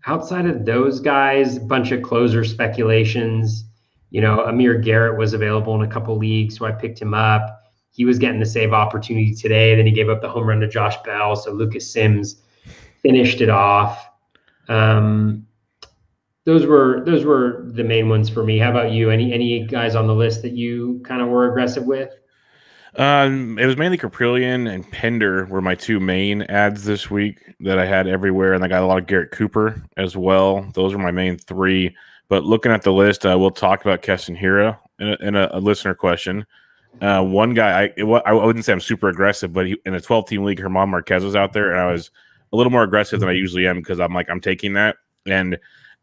Speaker 2: Outside of those guys, a bunch of closer speculations. Amir Garrett was available in a couple leagues, so I picked him up. He was getting the save opportunity today. Then he gave up the home run to Josh Bell, so Lucas Sims finished it off. Those were the main ones for me. How about you? Any guys on the list that you kind of were aggressive with?
Speaker 1: It was mainly Kapriellian and Pinder were my two main ads this week that I had everywhere, and I got a lot of Garrett Cooper as well. Those were my main three. But looking at the list, we'll talk about Keston Hira in a listener question. One guy, I wouldn't say I'm super aggressive, but in a 12-team league, Herman Marquez was out there, and I was a little more aggressive than I usually am because I'm taking that. And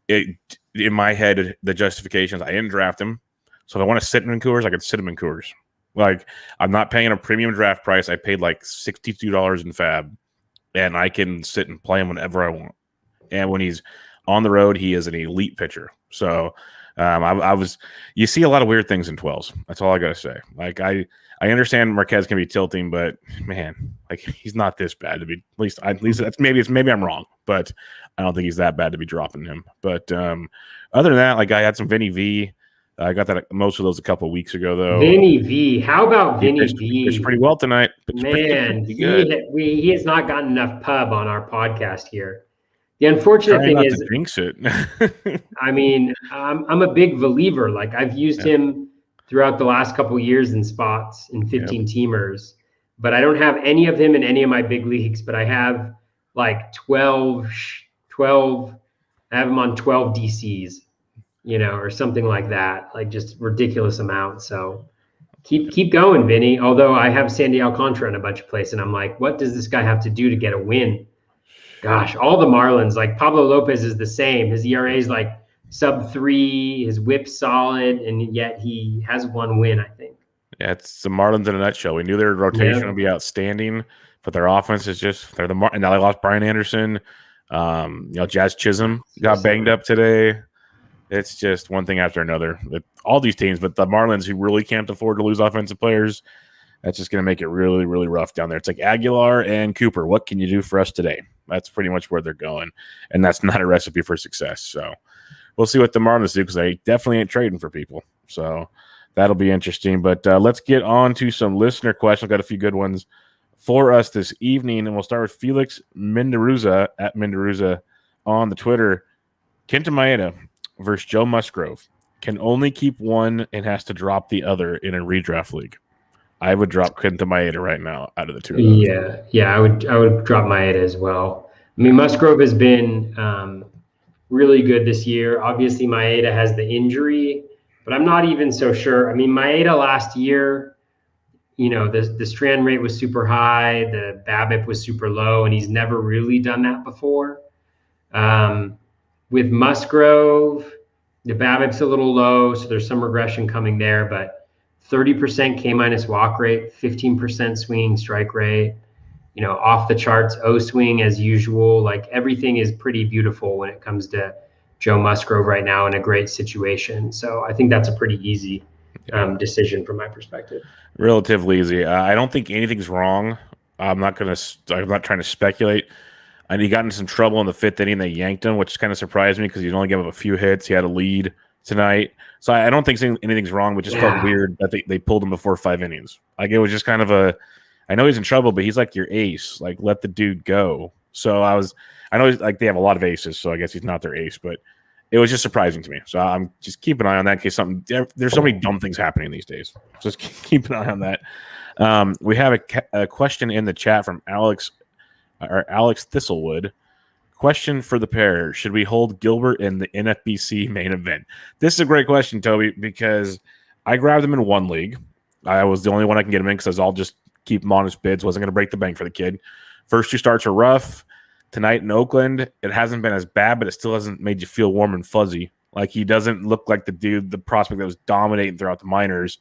Speaker 1: in my head, the justifications, I didn't draft him. So if I want to sit him in Coors, I could sit him in Coors. Like, I'm not paying a premium draft price. I paid like $62 in FAAB, and I can sit and play him whenever I want. And when he's on the road, he is an elite pitcher. So you see a lot of weird things in 12s. That's all I got to say. Like, I understand Marquez can be tilting, but man, like he's not this bad to be. At least that's maybe I'm wrong, but I don't think he's that bad to be dropping him. But other than that, like I had some Vinny V. I got that most of those a couple of weeks ago, though.
Speaker 2: Vinny V. How about Vinny V?
Speaker 1: Pitched pretty well tonight.
Speaker 2: Man, he has not gotten enough pub on our podcast here. The unfortunate thing is,
Speaker 1: jinx it.
Speaker 2: I mean, I'm a big believer. Like I've used him throughout the last couple of years in spots in 15 teamers, but I don't have any of him in any of my big leagues. But I have like 12. I have him on 12 DCs. Or something like that, like just ridiculous amount. So keep going, Vinny. Although I have Sandy Alcantara in a bunch of places, and I'm like, what does this guy have to do to get a win? Gosh, all the Marlins, like Pablo Lopez is the same. His ERA is like sub-3, his whip's solid, and yet he has one win, I think.
Speaker 1: Yeah, it's the Marlins in a nutshell. We knew their rotation would be outstanding, but their offense is just and now they lost Brian Anderson. Jazz Chisholm got banged up today. It's just one thing after another. All these teams, but the Marlins, who really can't afford to lose offensive players, that's just going to make it really, really rough down there. It's like Aguilar and Cooper. What can you do for us today? That's pretty much where they're going, and that's not a recipe for success. So we'll see what the Marlins do because they definitely ain't trading for people. So that'll be interesting. But let's get on to some listener questions. I've got a few good ones for us this evening, and we'll start with Felix Menderuza at Menderuza on the Twitter. Kenta Maeda versus Joe Musgrove can only keep one and has to drop the other in a redraft league. I would drop Kenta Maeda right now out of the two of those.
Speaker 2: Yeah, I would drop Maeda as well. I mean, Musgrove has been really good this year. Obviously, Maeda has the injury, but I'm not even so sure. I mean, Maeda last year, the strand rate was super high, the BABIP was super low, and he's never really done that before. With Musgrove, the BABIP's a little low, so there's some regression coming there, but 30% K- walk rate, 15% swinging strike rate, off the charts O swing as usual. Like everything is pretty beautiful when it comes to Joe Musgrove right now in a great situation. So I think that's a pretty easy decision from my perspective.
Speaker 1: Relatively easy. I don't think anything's wrong. I'm not trying to speculate. And he got into some trouble in the fifth inning. They yanked him, which kind of surprised me because he only gave up a few hits. He had a lead tonight. So I don't think anything's wrong, but just felt weird that they pulled him before 5 innings. Like it was just kind of I know he's in trouble, but he's like your ace. Like let the dude go. So I know they have a lot of aces, so I guess he's not their ace, but it was just surprising to me. So I'm just keep an eye on that in case there's so many dumb things happening these days. Just keep an eye on that. We have a question in the chat from Alex Thistlewood. Question for the pair: should we hold Gilbert in the NFBC main event? This is a great question, Toby, because I grabbed him in one league. I was the only one I can get him in because I'll just keep him on his bids. Wasn't going to break the bank for the kid. First 2 starts are rough. Tonight in Oakland, it hasn't been as bad, but it still hasn't made you feel warm and fuzzy. Like he doesn't look like the prospect that was dominating throughout the minors.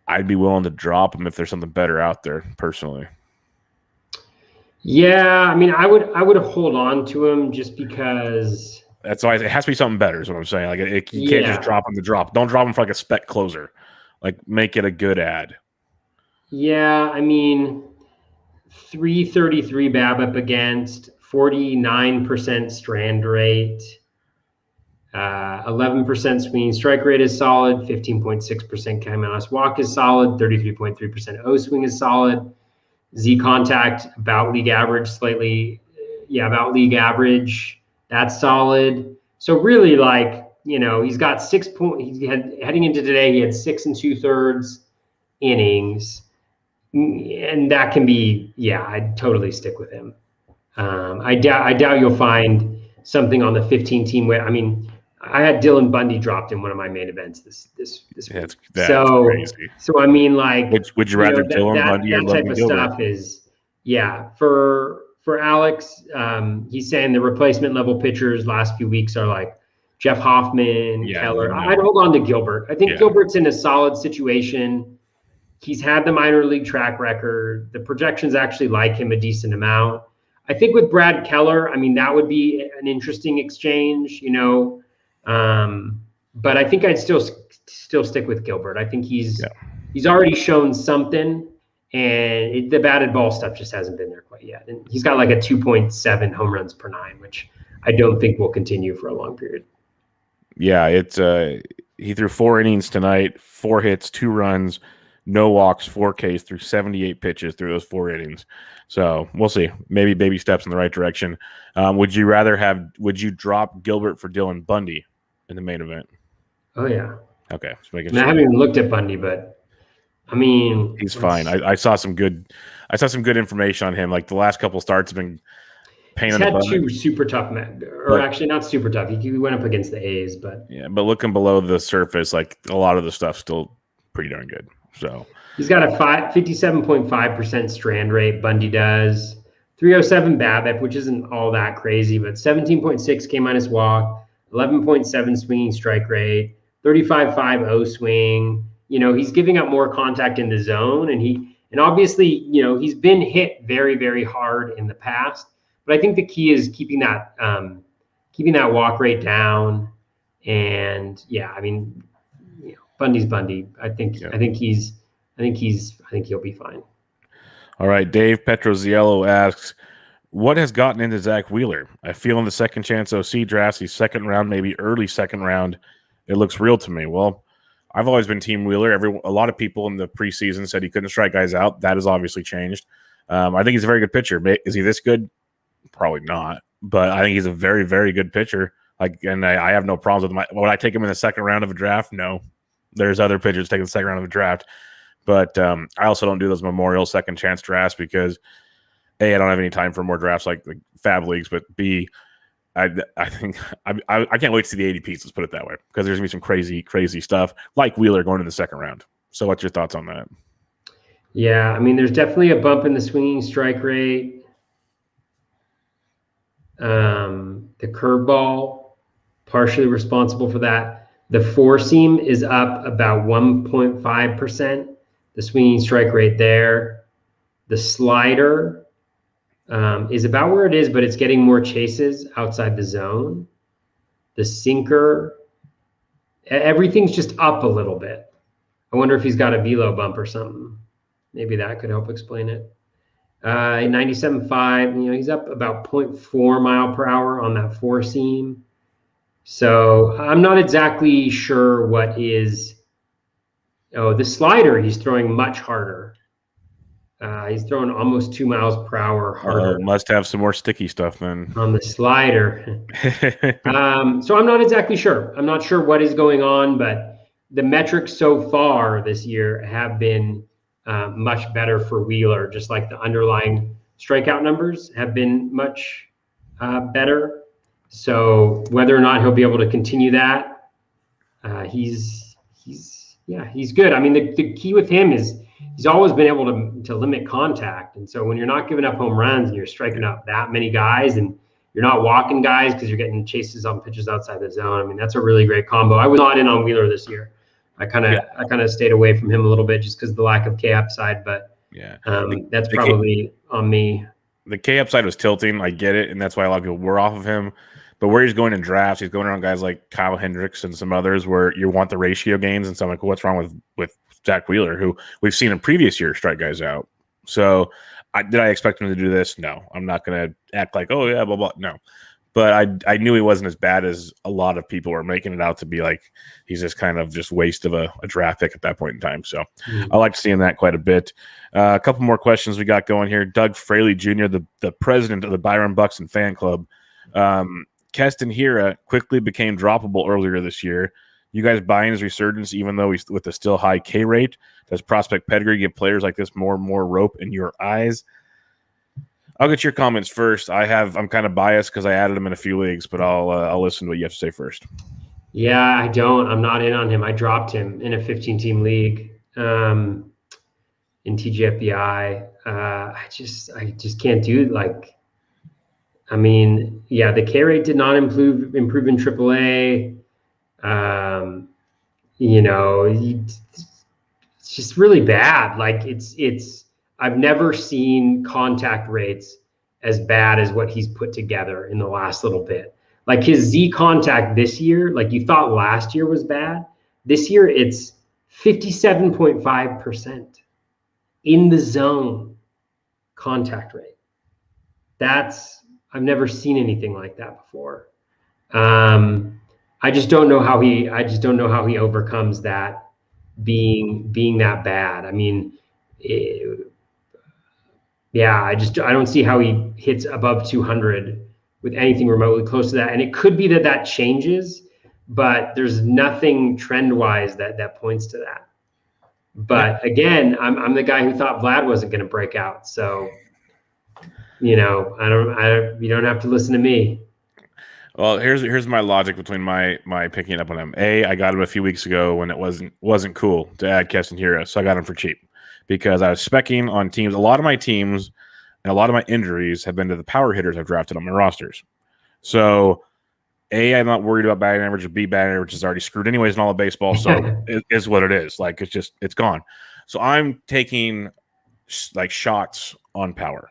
Speaker 1: I'd be willing to drop him if there's something better out there, personally.
Speaker 2: Yeah, I mean, I would hold on to him just because.
Speaker 1: That's why it has to be something better. Is what I'm saying. Like you can't just drop him to drop. Don't drop him for like a spec closer. Like make it a good ad.
Speaker 2: Yeah, I mean, 333 BAB up against, 49% strand rate, 11% swinging strike rate is solid, 15.6% Kamilas walk is solid, 33.3% O swing is solid. Z contact about league average, about league average. That's solid. So really, like, he's got 6 points. Heading into today, he had 6 2/3 innings, and that can be, I'd totally stick with him. I doubt you'll find something on the 15 team where, I mean, I had Dylan Bundy dropped in one of my main events this week.
Speaker 1: That's crazy.
Speaker 2: So I mean, like,
Speaker 1: would you rather Dylan Bundy or
Speaker 2: that type of
Speaker 1: Gilbert?
Speaker 2: stuff is, for Alex, he's saying the replacement level pitchers last few weeks are like Jeff Hoffman, Keller. I'd hold on to Gilbert. I think Gilbert's in a solid situation. He's had the minor league track record. The projections actually like him a decent amount. I think with Brad Keller, I mean, that would be an interesting exchange, but I think I'd still stick with Gilbert. I think he's already shown something, and the batted ball stuff just hasn't been there quite yet. And he's got like a 2.7 home runs per 9, which I don't think will continue for a long period.
Speaker 1: Yeah, it's he threw 4 innings tonight, 4 hits, 2 runs, no walks, 4 Ks through 78 pitches through those 4 innings. So we'll see. Maybe baby steps in the right direction. Would you drop Gilbert for Dylan Bundy in the main event?
Speaker 2: Oh yeah.
Speaker 1: Okay.
Speaker 2: I haven't even looked at Bundy, but I mean,
Speaker 1: he's fine. I saw some good information on him. Like the last couple starts have been pain in the butt.
Speaker 2: He's had 2 super tough actually not super tough. He went up against the A's, but
Speaker 1: looking below the surface, like a lot of the stuff's still pretty darn good. So
Speaker 2: he's got a 57.5% strand rate. Bundy does 307 BABIP, which isn't all that crazy, but 17.6 K minus walk, 11.7 swinging strike rate, 35.5 O swing. He's giving up more contact in the zone, and obviously, he's been hit very, very hard in the past. But I think the key is keeping that walk rate down. And I mean, Bundy's Bundy. I think he'll be fine. All
Speaker 1: right, Dave Petroziello asks, what has gotten into Zach Wheeler? I feel in the second chance OC drafts, he's second round, maybe early second round. It looks real to me. Well, I've always been Team Wheeler. A lot of people in the preseason said he couldn't strike guys out. That has obviously changed. I think he's a very good pitcher. Is he this good? Probably not. But I think he's a very, very good pitcher. And I have no problems with him. Would I take him in the second round of a draft? No. There's other pitchers taking the second round of a draft. But I also don't do those memorial second chance drafts because A, I don't have any time for more drafts like FAAB leagues, but B, I think I can't wait to see the ADPs. Let's put it that way, because there's gonna be some crazy stuff like Wheeler going in the second round. So, what's your thoughts on that?
Speaker 2: Yeah, I mean, there's definitely a bump in the swinging strike rate. The curveball partially responsible for that. The four seam is up about 1.5%. The swinging strike rate there. The slider is about where it is, but it's getting more chases outside the zone. The sinker, everything's just up a little bit. I wonder if he's got a velo bump or something. Maybe that could help explain it. 97.5, he's up about 0.4 mile per hour on that four seam. So I'm not exactly sure what is. Oh, the slider, he's throwing much harder. He's throwing almost 2 miles per hour harder.
Speaker 1: Must have some more sticky stuff then.
Speaker 2: On the slider. So I'm not exactly sure. I'm not sure what is going on, but the metrics so far this year have been much better for Wheeler, just like the underlying strikeout numbers have been much better. So whether or not he'll be able to continue that, he's good. I mean, the key with him is he's always been able to limit contact. And so when you're not giving up home runs and you're striking out that many guys and you're not walking guys because you're getting chases on pitches outside the zone, I mean, that's a really great combo. I was not in on Wheeler this year. I kind of stayed away from him a little bit just because of the lack of K upside, but that's probably on me.
Speaker 1: the K upside was tilting. I get it, and that's why a lot of people were off of him. But where he's going in drafts, he's going around guys like Kyle Hendricks and some others where you want the ratio gains. And so I'm like, what's wrong with Zach Wheeler, who we've seen in previous years strike guys out? So did I expect him to do this? No. I'm not going to act like, oh, yeah, blah, blah. No. But I knew he wasn't as bad as a lot of people were making it out to be. Like he's just kind of just waste of a draft pick at that point in time. So I like seeing that quite a bit. A couple more questions we got going here. Doug Fraley Jr., the president of the Byron Buxton fan club. Keston Hira quickly became droppable earlier this year. You guys buying his resurgence, even though he's with a still high K rate? Does prospect pedigree give players like this more and more rope in your eyes? I'll get your comments first. I'm kind of biased because I added him in a few leagues, but I'll listen to what you have to say first.
Speaker 2: Yeah, I'm not in on him. I dropped him in a 15-team league in TGFBI. I just can't do it. Like, I mean, yeah, the K rate did not improve in AAA. It's just really bad. Like I've never seen contact rates as bad as what he's put together in the last little bit. Like his Z contact this year, like you thought last year was bad. This year it's 57.5% in the zone contact rate. I've never seen anything like that before. I just don't know how he overcomes that being that bad. I mean, I don't see how he hits above 200 with anything remotely close to that. And it could be that changes, but there's nothing trend-wise that points to that. But again, I'm the guy who thought Vlad wasn't going to break out. So, you don't have to listen to me.
Speaker 1: Well, here's my logic between my picking up on him. I got him a few weeks ago when it wasn't cool to add Keston Hira, so I got him for cheap because I was speccing on teams. A lot of my teams and a lot of my injuries have been to the power hitters I've drafted on my rosters. So, I'm not worried about batting average, or B, batting average is already screwed anyways in all of baseball, so it is what it is. Like, it's gone. So I'm taking like shots on power.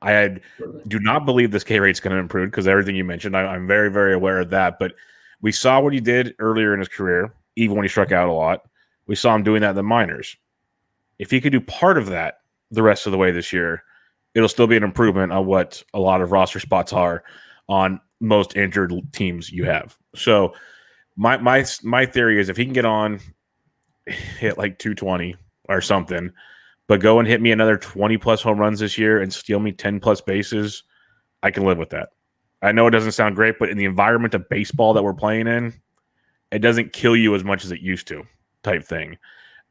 Speaker 1: I do not believe this K rate's going to improve because everything you mentioned, I'm very, very aware of that. But we saw what he did earlier in his career, even when he struck out a lot. We saw him doing that in the minors. If he could do part of that the rest of the way this year, it'll still be an improvement on what a lot of roster spots are on most injured teams you have. So my theory is if he can get on, hit like 220 or something, but go and hit me another 20-plus home runs this year and steal me 10-plus bases, I can live with that. I know it doesn't sound great, but in the environment of baseball that we're playing in, it doesn't kill you as much as it used to type thing.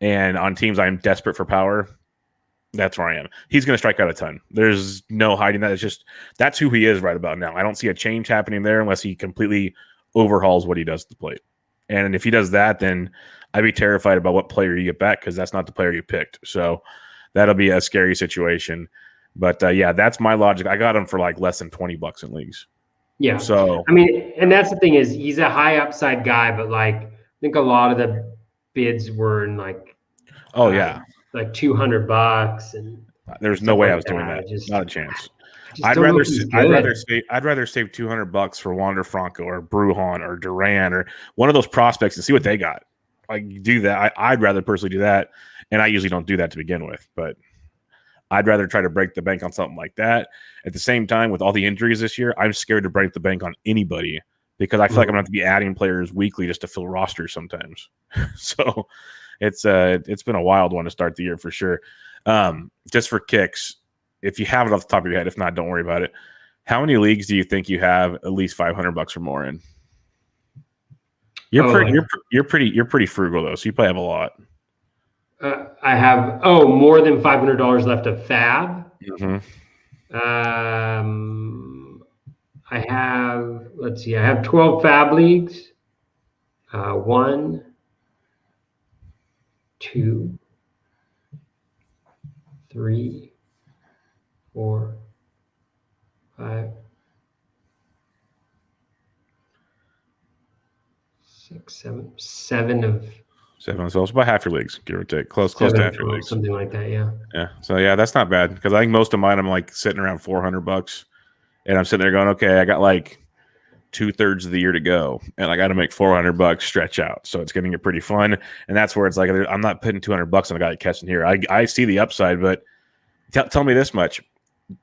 Speaker 1: And on teams I am desperate for power, that's where I am. He's going to strike out a ton. There's no hiding that. It's just that's who he is right about now. I don't see a change happening there unless he completely overhauls what he does at the plate. And if he does that, then I'd be terrified about what player you get back because that's not the player you picked. So that'll be a scary situation. But that's my logic. I got him for like less than $20 in leagues.
Speaker 2: Yeah.
Speaker 1: So
Speaker 2: I mean, and that's the thing is he's a high upside guy, but like I think a lot of the bids were in like like $200 and
Speaker 1: there's no way I was doing that. Not a chance. I'd rather save $200 for Wander Franco or Brujan or Duran or one of those prospects and see what they got. Like do that. I'd rather personally do that, and I usually don't do that to begin with. But I'd rather try to break the bank on something like that. At the same time, with all the injuries this year, I'm scared to break the bank on anybody because I feel like I'm going to have to be adding players weekly just to fill rosters sometimes. So it's been a wild one to start the year for sure. Just for kicks, if you have it off the top of your head, if not, don't worry about it. How many leagues do you think you have at least $500 or more in? You're pretty frugal though, so you probably have a lot.
Speaker 2: I have more than $500 left of FAAB.
Speaker 1: Mm-hmm.
Speaker 2: I have 12 FAAB leagues. 1, 2, 3, 4, 5, 6, 7 of
Speaker 1: 7 so it's about half your leagues, give or take. Close to
Speaker 2: 7
Speaker 1: half your
Speaker 2: 12,
Speaker 1: leagues.
Speaker 2: something like that. Yeah.
Speaker 1: Yeah. So yeah, that's not bad because I think most of mine I'm like sitting around $400, and I'm sitting there going, okay, I got like 2/3 of the year to go, and I got to make $400 stretch out. So it's going to get pretty fun, and that's where it's like I'm not putting $200 on a guy catching here. I see the upside, but tell me this much: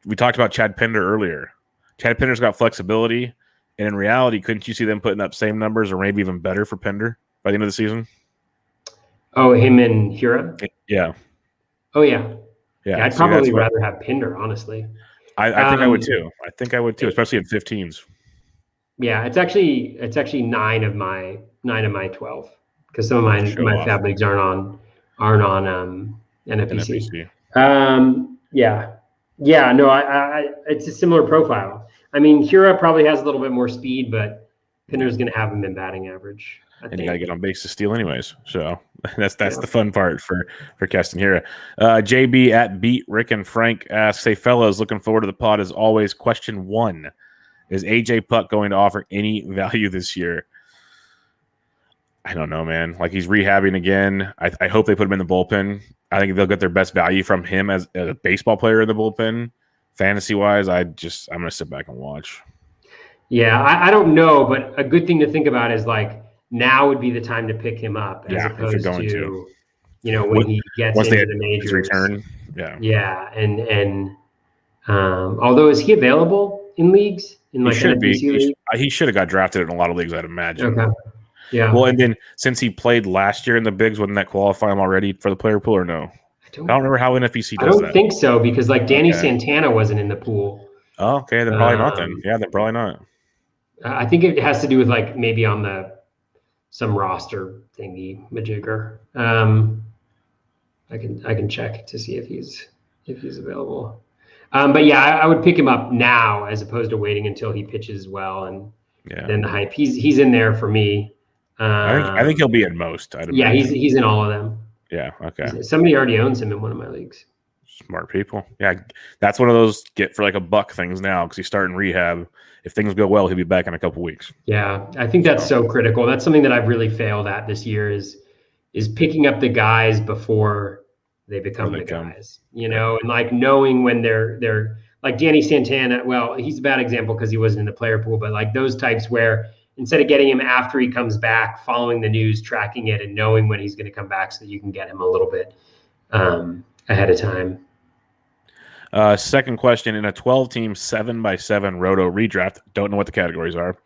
Speaker 1: we talked about Chad Pinder earlier. Chad Pinder's got flexibility, and in reality, couldn't you see them putting up same numbers or maybe even better for Pinder by the end of the season?
Speaker 2: Oh, him and Hura?
Speaker 1: Yeah.
Speaker 2: Oh, yeah.
Speaker 1: Yeah.
Speaker 2: I'd probably rather have Pinder, honestly.
Speaker 1: I think I would too. I think I would too, especially in 15s.
Speaker 2: Yeah, it's actually 9 of my 12 because some of my FAAB leagues aren't on NFBC. Yeah. No, I it's a similar profile. I mean, Hura probably has a little bit more speed, but Pinder's going to have him in batting average.
Speaker 1: And you got to get on base to steal anyways. So that's the fun part for casting Hura. JB at Beat Rick and Frank asks, "Hey fellas, looking forward to the pod as always. Question 1: Is AJ Puck going to offer any value this year?" I don't know, man. Like, he's rehabbing again. I hope they put him in the bullpen. I think they'll get their best value from him as a baseball player in the bullpen. Fantasy wise, I'm going to sit back and watch.
Speaker 2: Yeah, I don't know, but a good thing to think about is like now would be the time to pick him up as opposed to when he gets into the majors.
Speaker 1: Return.
Speaker 2: Yeah, and although is he available in leagues in like an NBC league?
Speaker 1: He should have got drafted in a lot of leagues, I'd imagine.
Speaker 2: Okay. Yeah.
Speaker 1: Well, and then since he played last year in the bigs, wouldn't that qualify him already for the player pool or no? I don't remember how NFBC does that.
Speaker 2: I don't think so because like Danny Santana wasn't in the pool.
Speaker 1: Oh, okay, then probably not then. Yeah, then probably not.
Speaker 2: I think it has to do with like maybe on some roster thingy majigger. I can check to see if he's available. But yeah, I would pick him up now as opposed to waiting until he pitches well and then the hype. He's in there for me.
Speaker 1: I think he'll be in most.
Speaker 2: He's in all of them.
Speaker 1: Yeah. Okay.
Speaker 2: Somebody already owns him in one of my leagues.
Speaker 1: Smart people. Yeah, that's one of those get for like $1 things now because he's starting rehab. If things go well, he'll be back in a couple weeks.
Speaker 2: Yeah, I think that's so critical. That's something that I've really failed at this year is picking up the guys before they become the guys. And like knowing when they're like Danny Santana. Well, he's a bad example because he wasn't in the player pool, but like those types where instead of getting him after he comes back, following the news, tracking it, and knowing when he's going to come back so that you can get him a little bit ahead of time.
Speaker 1: Second question: in a 12-team 7x7 roto redraft, don't know what the categories are.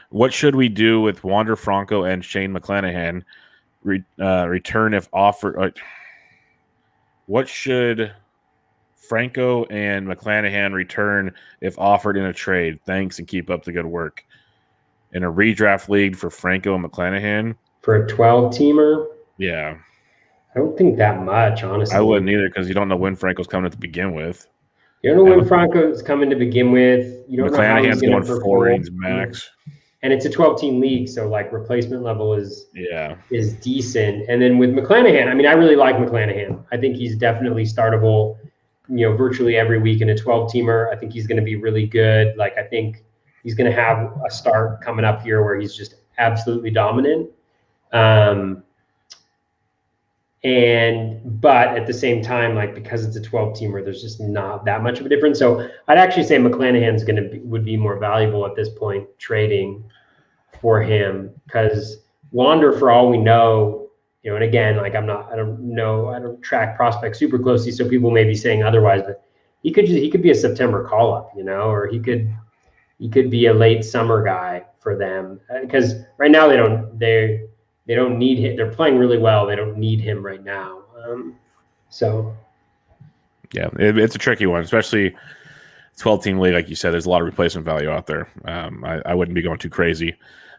Speaker 1: What should we do with Wander Franco and Shane McClanahan? Return if offered. What should Franco and McClanahan return if offered in a trade? Thanks and keep up the good work. In a redraft league for Franco and McClanahan
Speaker 2: for a 12-teamer.
Speaker 1: Yeah.
Speaker 2: I don't think that much, honestly.
Speaker 1: I wouldn't either because you don't know when Franco's coming to begin with.
Speaker 2: You don't know when Franco's coming to begin with. You don't know how he's going to perform. 4 innings
Speaker 1: max.
Speaker 2: And it's a 12-team league, so like replacement level is decent. And then with McClanahan, I mean, I really like McClanahan. I think he's definitely startable, virtually every week in a 12-teamer. I think he's going to be really good. Like I think he's going to have a start coming up here where he's just absolutely dominant. But at the same time, like because it's a 12-teamer, there's just not that much of a difference. So I'd actually say McClanahan's would be more valuable at this point trading for him because Wander, for all we know, and again, like I don't track prospects super closely, so people may be saying otherwise, but he could be a September call up, or he could be a late summer guy for them because right now they don't need him. They're playing really well. They don't need him right now.
Speaker 1: It's a tricky one, especially 12-team league. Like you said, there's a lot of replacement value out there. I wouldn't be going too crazy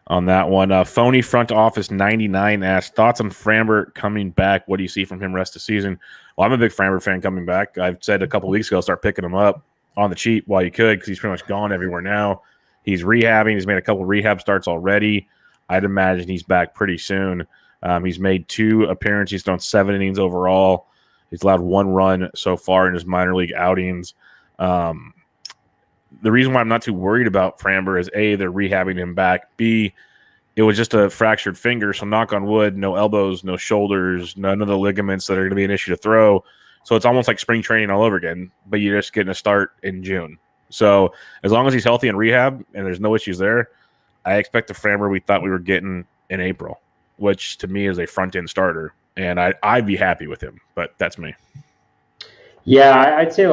Speaker 1: on that one. Phony Front Office 99 asked, thoughts on Framber coming back? What do you see from him rest of the season? Well, I'm a big Framber fan coming back. I've said a couple weeks ago, start picking him up on the cheap while you could because he's pretty much gone everywhere now. He's rehabbing. He's made a couple rehab starts already. I'd imagine he's back pretty soon. He's made 2 appearances. He's thrown 7 innings overall. He's allowed 1 run so far in his minor league outings. The reason why I'm not too worried about Framber is A, they're rehabbing him back. B, it was just a fractured finger. So knock on wood, no elbows, no shoulders, none of the ligaments that are going to be an issue to throw. So it's almost like spring training all over again, but you're just getting a start in June. So as long as he's healthy in rehab and there's no issues there, I expect the Framber we thought we were getting in April, which to me is a front-end starter. And I'd be happy with him, but that's me.
Speaker 2: Yeah, I'd say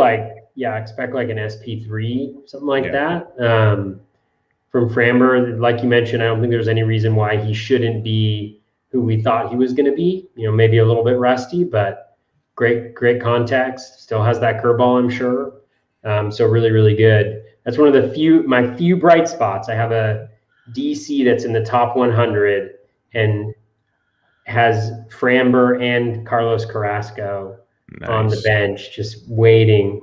Speaker 2: expect like an SP3, something like that. From Framber, like you mentioned, I don't think there's any reason why he shouldn't be who we thought he was going to be. Maybe a little bit rusty, but great context. Still has that curveball, I'm sure. So really, really good. That's one of my few bright spots. I have a DC that's in the top 100 and has Framber and Carlos Carrasco on the bench, just waiting.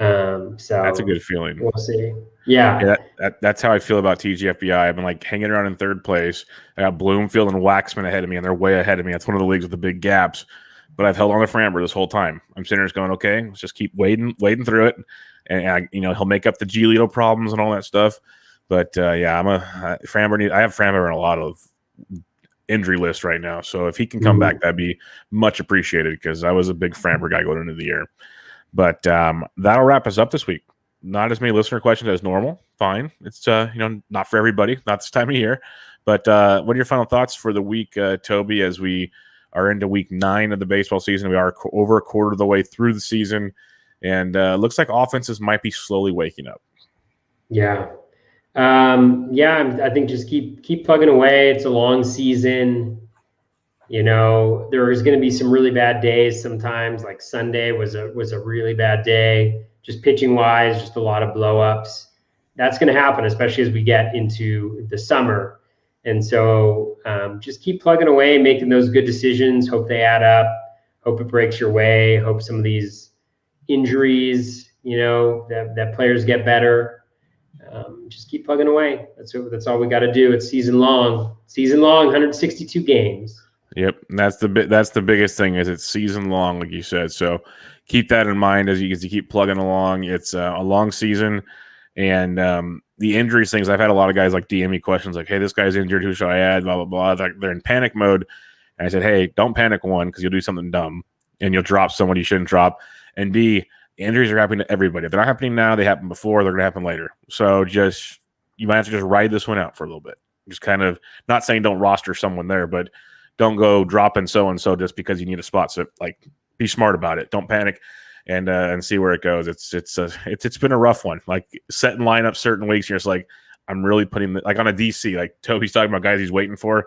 Speaker 2: So
Speaker 1: that's a good feeling.
Speaker 2: We'll see. Yeah,
Speaker 1: that's how I feel about TGFBI. I've been like hanging around in through place. I got Bloomfield and Waxman ahead of me, and they're way ahead of me. That's one of the leagues with the big gaps. But I've held on to Framber this whole time. I'm sitting there just going, okay, let's just keep wading through it, and he'll make up the Giolito problems and all that stuff. But I'm a Framber. I have Framber in a lot of injury list right now, so if he can come back, that'd be much appreciated because I was a big Framber guy going into the year. But that'll wrap us up this week. Not as many listener questions as normal. Fine. It's not for everybody, not this time of year. But what are your final thoughts for the week, Toby, as we are into week 9 of the baseball season? We are over a quarter of the way through the season, and looks like offenses might be slowly waking up.
Speaker 2: Yeah. I think just keep plugging away. It's a long season. There is going to be some really bad days sometimes. Like Sunday was a really bad day, just pitching wise, just a lot of blow ups. That's going to happen, especially as we get into the summer. And so just keep plugging away, making those good decisions. Hope they add up. Hope it breaks your way. Hope some of these injuries, that players get better. Just keep plugging away. That's all we got to do. It's season long, 162 games.
Speaker 1: Yep, and that's the biggest thing is it's season long, like you said. So keep that in mind as you keep plugging along. It's a long season, and the injuries things. I've had a lot of guys like DM me questions like, "Hey, this guy's injured. Who should I add?" Blah blah blah. They're in panic mode, and I said, "Hey, don't panic. One, because you'll do something dumb, and you'll drop someone you shouldn't drop, and B, injuries are happening to everybody. If they're not happening now, they happen before. They're going to happen later. So you might have to just ride this one out for a little bit. Just kind of not saying don't roster someone there, but don't go dropping so-and-so just because you need a spot. So be smart about it. Don't panic and see where it goes. It's been a rough one. Like setting lineups certain weeks, you're just like, I'm really putting like on a DC, like Toby's talking about guys he's waiting for.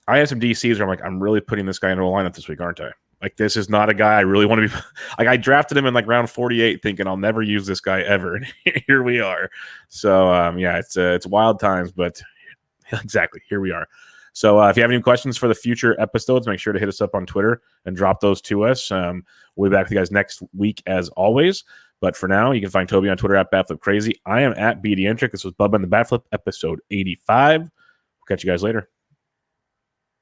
Speaker 1: I have some DCs where I'm like, I'm really putting this guy into a lineup this week, aren't I? Like, this is not a guy I really want to be. Like, I drafted him in like round 48 thinking I'll never use this guy ever. And here we are. So, it's wild times, but exactly, here we are. So if you have any questions for the future episodes, make sure to hit us up on Twitter and drop those to us. We'll be back with you guys next week as always. But for now, you can find Toby on Twitter at BatFlipCrazy. I am at BDentric. This was Bubba and the Bat Flip, episode 85. We'll catch you guys later.